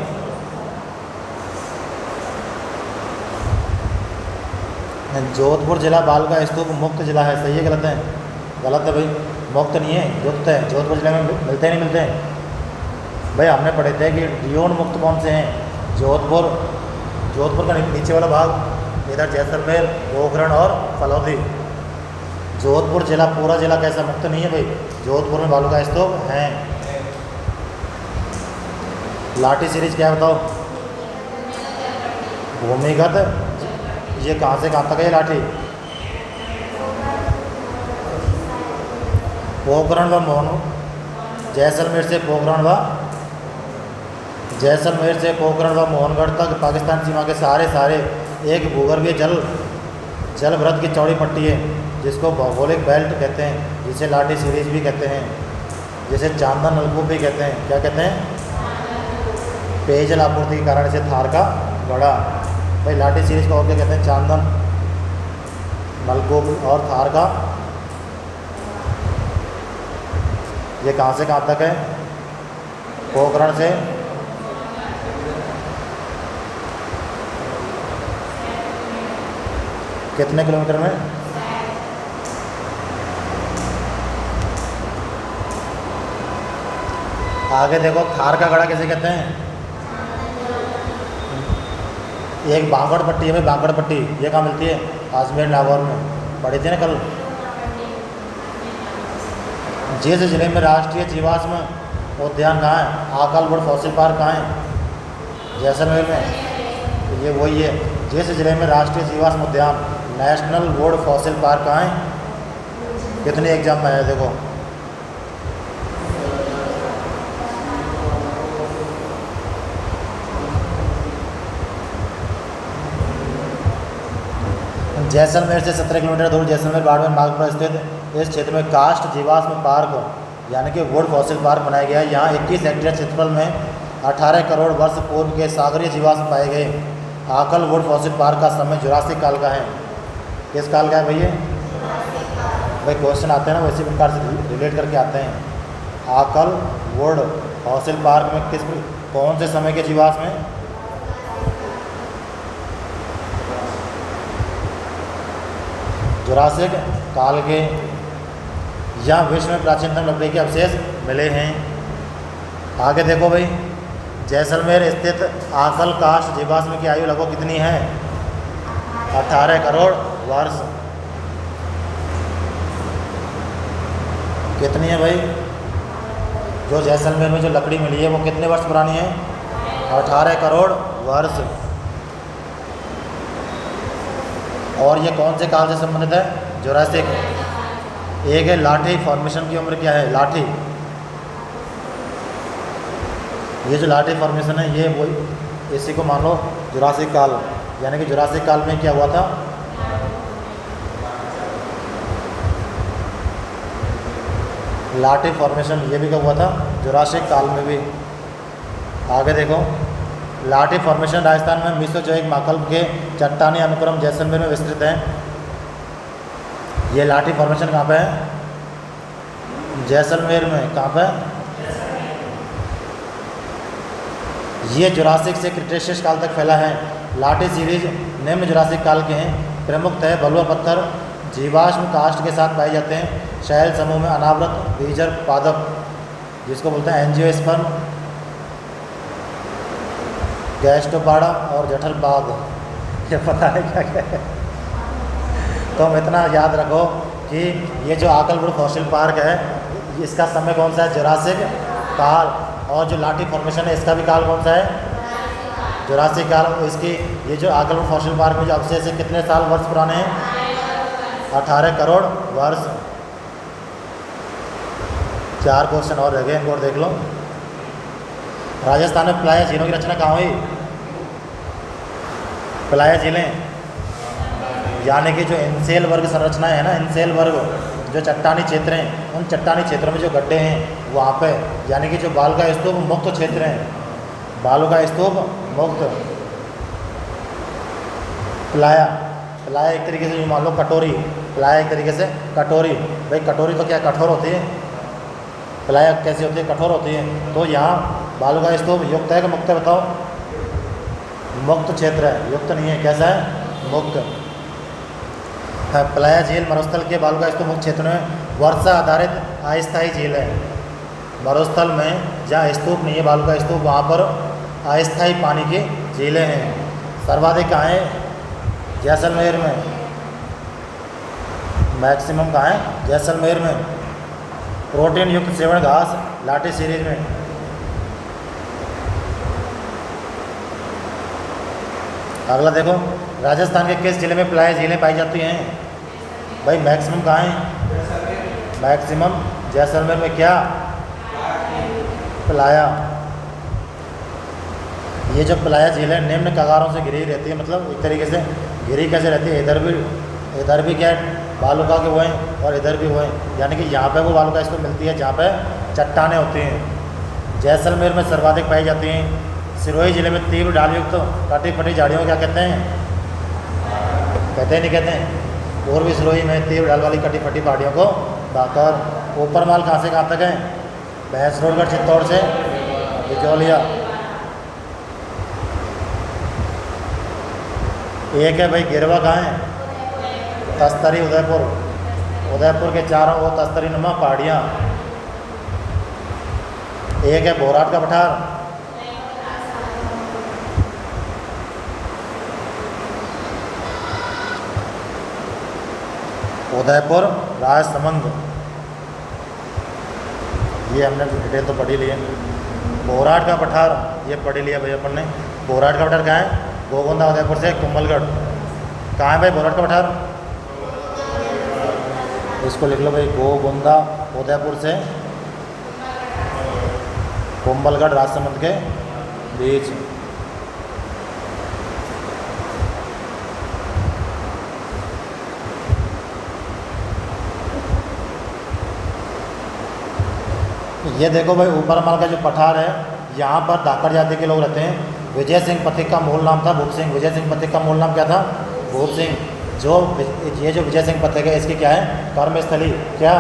जोधपुर जिला बाल का स्तूप मुक्त जिला है। सही है गलत है? गलत है भाई, मुक्त नहीं है, युक्त है। जोधपुर जिले में मिलते नहीं मिलते हैं भाई। हमने पढ़े थे कि डियोन मुक्त कौन से हैं? जोधपुर का नीचे वाला भाग, इधर जैसलमेर, पोखरण और फलौदी। जोधपुर जिला पूरा जिला कैसा मुक्त नहीं है भाई। जोधपुर में बालू का स्तूप हैं। लाठी सीरीज क्या है बताओ? भूमिगत। ये कहाँ से कहाँ तक है लाठी? पोखरण व मोहन, जैसलमेर से पोखरण व मोहनगढ़ तक पाकिस्तान सीमा के सारे एक भूगर्भीय जल भ्रत की चौड़ी पट्टी है, जिसको भौगोलिक बेल्ट कहते हैं, जिसे लाठी सीरीज भी कहते हैं, जिसे चांदन नलकूप भी कहते हैं। क्या कहते हैं? पेयजल आपूर्ति के कारण इसे थार का गढ़ा। भाई लाठी सीरीज को और क्या कहते हैं? चांदन नलकूप और थार का। ये कहाँ से कहाँ तक है? पोखरण से कितने किलोमीटर में? आगे देखो, थार का गढ़ा किसे कहते हैं? एक बांगड़ पट्टी है भाई, बांगड़ पट्टी। ये कहाँ मिलती है? अजमेर नागौर में, पढ़ी थी ना कल। जिस जिले में राष्ट्रीय जीवाश्म उद्यान कहाँ है? आकल वुड फॉसिल पार्क कहाँ है? जैसलमेर में। तो ये वही है। जिस जिले में राष्ट्रीय जीवाश्म उद्यान नेशनल वुड फॉसिल पार्क कहाँ है? कितने एग्जाम में है देखो। जैसलमेर से 17 किलोमीटर दूर जैसलमेर बाड़मेर मार्ग पर स्थित इस क्षेत्र में कास्ट जीवाश्म पार्क यानी कि वुड फॉसिल पार्क बनाया गया है। यहाँ 21 हेक्टेयर क्षेत्रफल में 18 करोड़ वर्ष पूर्व के सागरीय जीवाश्म पाए गए। आकल वुड फॉसिल पार्क का समय जुरासिक काल का है। किस काल का है भैया? भाई क्वेश्चन आते हैं ना वैसे प्रकार से रिलेट करके आते हैं। आकल वुड फॉसिल पार्क में कौन से समय के जीवाश्म हैं? जुरासिक काल के। यहाँ विश्व में प्राचीनतम लकड़ी के अवशेष मिले हैं। आगे देखो भाई, जैसलमेर स्थित आकल कास्ट जीवाश्म की आयु लगभग कितनी है? 18 करोड़ वर्ष। कितनी है भाई? जो जैसलमेर में जो लकड़ी मिली है वो कितने वर्ष पुरानी है? 18 करोड़ वर्ष। और ये कौन से काल से संबंधित है? जुरासिक। एक है लाठी फॉर्मेशन की उम्र क्या है? लाठी, ये जो लाठी फॉर्मेशन है ये वही, इसी को मान लो जुरासिक काल। यानी कि जुरासिक काल में क्या हुआ था? लाठी फॉर्मेशन ये भी क्या हुआ था? जुरासिक काल में भी। आगे देखो, लाठी फॉर्मेशन राजस्थान में मिसोजोइक महाकल्प के चट्टानी अनुक्रम जैसलमेर में विस्तृत है। ये लाठी फॉर्मेशन कहाँ पे है? जैसलमेर में। कहाँ पे? ये जुरासिक से क्रिटेशियस काल तक फैला है। लाठी सीरीज निम्न जुरासिक काल के हैं। प्रमुखतः बलुआ पत्थर जीवाश्म काष्ठ के साथ पाए जाते हैं। शैल समूह में अनावृत बीजर पादप जिसको बोलते हैं एंजियोस्पर्म, गैस्ट्रोपाडा और जठर बाग, ये पता है क्या क्या है। तो हम इतना याद रखो कि ये जो आकलपुर फॉसिल पार्क है इसका समय कौन सा है, जुरासिक काल। और जो लाठी फॉर्मेशन है इसका भी काल कौन सा है, जुरासिक काल। इसकी ये जो आकलपुर फॉसिल पार्क में जो अवशेष है कितने साल वर्ष पुराने हैं, 18 करोड़ वर्ष। 4 क्वेश्चन और रह गए, इनको और देख लो। राजस्थान में प्लाया झीलों की रचना कहाँ हुई, प्लाया झीलें यानी कि जो इनसेल वर्ग संरचनाएं है ना, इनसेल वर्ग जो चट्टानी क्षेत्र हैं, उन चट्टानी क्षेत्रों में जो गड्ढे हैं वहाँ पे यानी कि जो बाल का स्तूप मुक्त क्षेत्र हैं, बालू का स्तूप मुक्त। प्लाया, प्लाया एक तरीके से मान लो कटोरी, प्लाया एक तरीके से कटोरी। भाई कटोरी तो क्या कठोर होती है, प्लाया कैसी होती है, कठोर होती है। तो यहाँ बालू का स्तूप युक्त है कि मुक्त है, बताओ। मुक्त क्षेत्र है, युक्त नहीं है, कैसा है, मुक्त। प्लाया झील मरुस्थल के बालू का स्तूप मुक्त क्षेत्र में वर्षा आधारित अस्थायी झील है। मरुस्थल में जहाँ स्तूप नहीं है, बालू का स्तूप, वहाँ पर अस्थायी पानी की झीलें हैं। सर्वाधिक कहाँ है, जैसलमेर में। मैक्सिमम कहाँ है, जैसलमेर में। प्रोटीन युक्त सेवण घास लाठी सीरीज में। अगला देखो, राजस्थान के किस जिले में प्लाया झीलें पाई जाती हैं। भाई मैक्सिमम कहाँ है, मैक्सिमम जैसलमेर में। क्या, प्लाया। ये जो प्लाया झील है निम्न कगारों से घिरी रहती है, मतलब एक तरीके से घिरी कैसे रहती है, इधर भी क्या है बालू का के वो हैं और इधर भी वो हैं, यानी कि यहाँ पे वो बालू का इसको मिलती है जहाँ पे चट्टानें होती हैं। जैसलमेर में सर्वाधिक पाई जाती हैं। सिरोही जिले में तीव्र ढालयुक्त कटी फटी झाड़ियों क्या कहते हैं, कहते हैं नहीं कहते हैं। और भी सिरोही में तीव्र ढाल वाली कटी फटी पहाड़ियों को बाकर। ऊपर माल कहाँ से कहाँ तक है, भैंसरोडगढ़ चित्तौड़ से बिजौलिया। एक है भाई गिरवा कहाँ है, तस्तरी उदयपुर। उदयपुर के चारों ओर तस्तरी नुमा पहाड़ियाँ। एक है बोराट का पठार। उदयपुर राजसमंद, ये हमने डिटेल तो पढ़ी ली है। बोराट का पठार ये पढ़ी लिया भाई अपन ने। बोराट का पठार कहाँ है, गोगोंदा उदयपुर से कुंभलगढ़। कहाँ है भाई बोराट का पठार, इसको लिख लो भाई, गोगोंदा उदयपुर से कुंभलगढ़ राजसमंद के बीच। ये देखो भाई ऊपर माल का जो पठार है, यहाँ पर धाकड़ जाति के लोग रहते हैं। विजय सिंह पथिक का मूल नाम था भूप सिंह। विजय सिंह पथिक का मूल नाम क्या था, भूप सिंह। ये जो विजय सिंह पथिक है इसकी क्या है, कर्मस्थली क्या,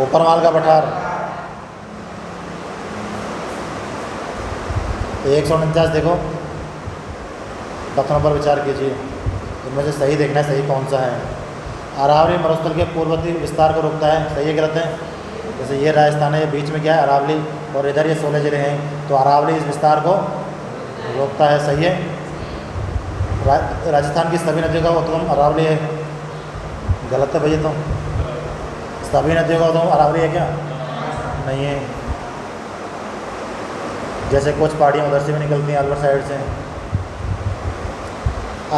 ऊपर माल का पठार। 149 देखो, कथनों पर विचार कीजिए, इनमें से सही देखना है, सही कौन सा है। अरावली मरुस्थल के पूर्ववर्ती विस्तार को रोकता है, सही है गलत है। जैसे ये राजस्थान है, ये बीच में क्या है अरावली, और इधर ये 16 जिले हैं, तो अरावली इस विस्तार को रोकता है, सही है। राजस्थान की सभी नदियों का उद्गम अरावली है, गलत है भैया। तो सभी नदियों का उद्गम अरावली है क्या, नहीं है। जैसे कुछ पहाड़ियाँ उधर से भी निकलती हैं, अलवर साइड से।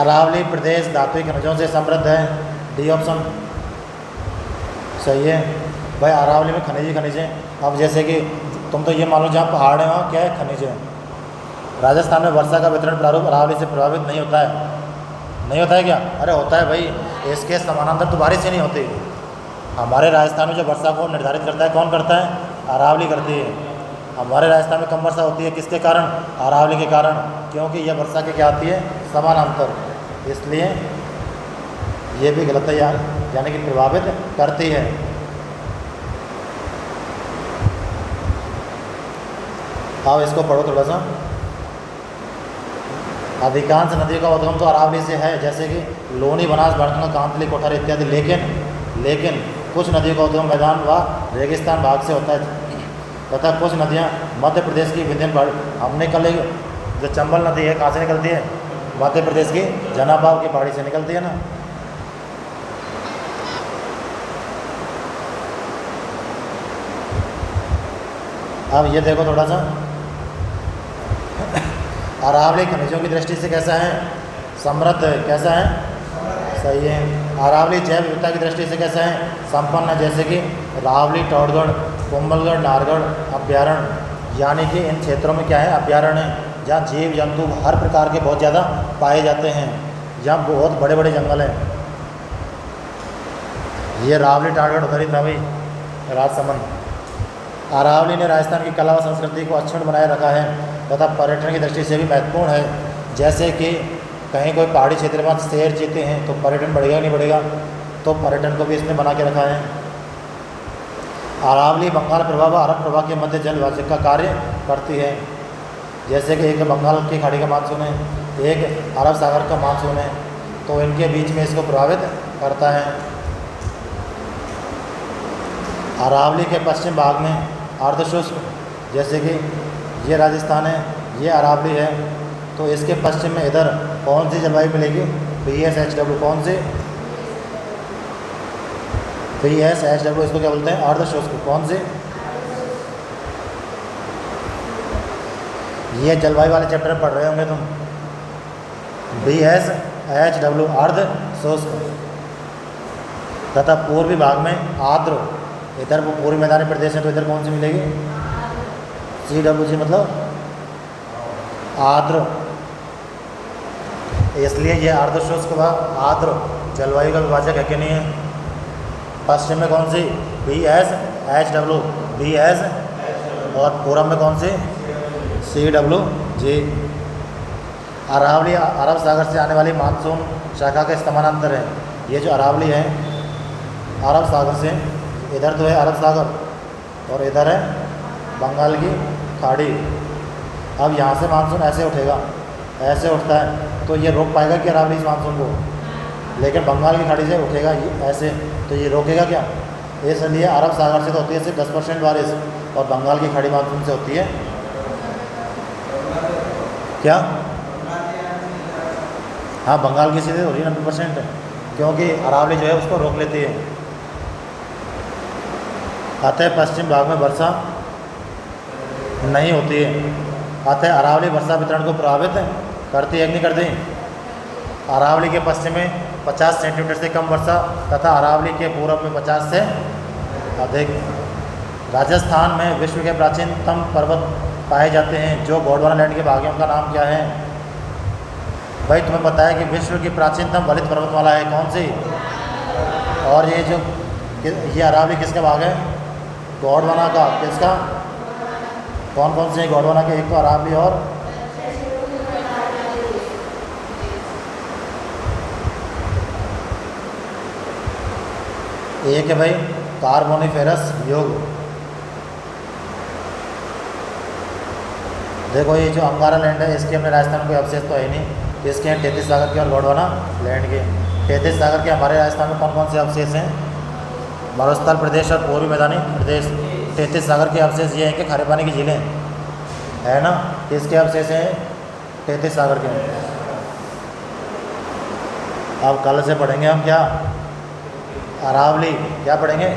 अरावली प्रदेश धात्विक खनिजों से समृद्ध है, डी ऑप्शन सही है भाई। अरावली में खनिज ही खनिज हैं। अब जैसे कि तुम तो ये मालूम जहाँ पहाड़ है वहाँ क्या है, खनिज है। राजस्थान में वर्षा का वितरण प्रारूप अरावली से प्रभावित नहीं होता है, नहीं होता है क्या, अरे होता है भाई। इसके समानांतर तो बारिश ही नहीं होती। हमारे राजस्थान में जो वर्षा को निर्धारित करता है कौन करता है, अरावली करती है। हमारे राजस्थान में कम वर्षा होती है किसके कारण, अरावली के कारण, क्योंकि यह वर्षा के क्या आती है, समानांतर, इसलिए ये भी गलत है यार, यानी कि प्रभावित करती है। अब इसको पढ़ो थोड़ा सा। अधिकांश नदियों का उद्गम तो अरावली से है, जैसे कि लोनी, बनास, बड़गंगा, कांतली, कोठार इत्यादि। लेकिन कुछ नदियों का उद्गम मैदान व रेगिस्तान भाग से होता है तथा कुछ नदियाँ मध्य प्रदेश की विंध्य पहाड़ी। हमने कल एक जो चंबल नदी है कहाँ से निकलती है? मध्य प्रदेश की जनाबाव की पहाड़ी से निकलती है ना। अब ये देखो थोड़ा सा, अरावली खनिजों की दृष्टि से कैसा है? समृद्ध है। कैसा है? सही है। अरावली जैव विविधता की दृष्टि से कैसा है? संपन्न है। जैसे कि रावली, टौड़गढ़, कुंभलगढ़, नारगढ़ अभ्यारण्य, यानी कि इन क्षेत्रों में क्या है? अभ्यारण्य है, जहाँ जीव जंतु हर प्रकार के बहुत ज़्यादा पाए जाते हैं, जहाँ बहुत बड़े बड़े जंगल हैं। ये रावली टारगढ़ उधर ही था भाई, राजसमंद। अरावली ने राजस्थान की कला व संस्कृति को अक्षुण्ण बनाए रखा है तथा पर्यटन की दृष्टि से भी महत्वपूर्ण है। जैसे कि कहीं कोई पहाड़ी क्षेत्र में शेर चीते हैं तो पर्यटन बढ़ेगा नहीं बढ़ेगा? तो पर्यटन को भी इसने बना के रखा है। अरावली बंगाल प्रभा व अरब प्रभा के मध्य जल विभाजक का कार्य करती है। जैसे कि एक बंगाल की खाड़ी का मानसून है, एक अरब सागर का मानसून है, तो इनके बीच में इसको प्रभावित करता है। अरावली के पश्चिम भाग में अर्धशुष्क, जैसे कि ये राजस्थान है, ये अरावली है, तो इसके पश्चिम में इधर कौन सी जलवायु मिलेगी? PSHW। कौन सी? PSHW। इसको क्या बोलते हैं? अर्धशुष्क। कौन सी? ये जलवायु वाले चैप्टर में पढ़ रहे होंगे तुम। PSHW अर्धशुष्क। तथा पूर्वी भाग में आर्द्र, इधर वो पूर्वी मैदानी प्रदेश है, तो इधर कौन सी मिलेगी? CWG मतलब आर्द्र। इसलिए ये अर्धशुष्क व आर्द्र जलवायु का विभाजक है कि नहीं है? पश्चिम में कौन सी? PSHW, BS, और पूरब में कौन सी? CWG। अरावली अरब सागर से आने वाली मानसून शाखा के समानांतर है। ये जो अरावली है अरब सागर से, इधर तो है अरब सागर और इधर है बंगाल की खाड़ी। अब यहाँ से मानसून ऐसे उठेगा, ऐसे उठता है, तो ये रोक पाएगा कि अरावली इस मानसून को? लेकिन बंगाल की खाड़ी से उठेगा ये ऐसे, तो ये रोकेगा क्या? इसलिए अरब सागर से तो होती है सिर्फ 10% बारिश, और बंगाल की खाड़ी मानसून से होती है क्या? हाँ, बंगाल की सीधे हो रही है 90%, क्योंकि अरावली जो है उसको रोक लेती है। अतः पश्चिम भाग में वर्षा नहीं होती है। अतः अरावली वर्षा वितरण को प्रभावित करती है कि नहीं करती? अरावली के पश्चिम में 50 सेंटीमीटर से कम वर्षा तथा अरावली के पूर्व में 50 से अधिक। राजस्थान में विश्व के प्राचीनतम पर्वत पाए जाते हैं जो गोंडवाना लैंड के भाग हैं। उनका नाम क्या है? भाई तुम्हें पता है कि विश्व की प्राचीनतम वलित पर्वतमाला है कौन सी? और ये जो ये अरावली किसका भाग है? गोंडवाना का। किसका? कौन कौन से हैं गोंडवाना के? एक तो अरावली और एक है भाई कार्बोनिफेरस युग। देखो ये जो अंगारा लैंड है इसके अपने राजस्थान में कोई अवशेष तो है नहीं, इसके हैं 33 सागर के और गोंडवाना लैंड के। 33 सागर के हमारे राजस्थान में कौन कौन से अवशेष हैं? मरुस्थल प्रदेश और पूर्वी मैदानी प्रदेश। 33 सागर के अवशेष ये हैं कि खारे पानी की झीलें है ना, किसके अवशेष हैं? 33 सागर के। अब कल से पढ़ेंगे हम क्या? अरावली। क्या पढ़ेंगे?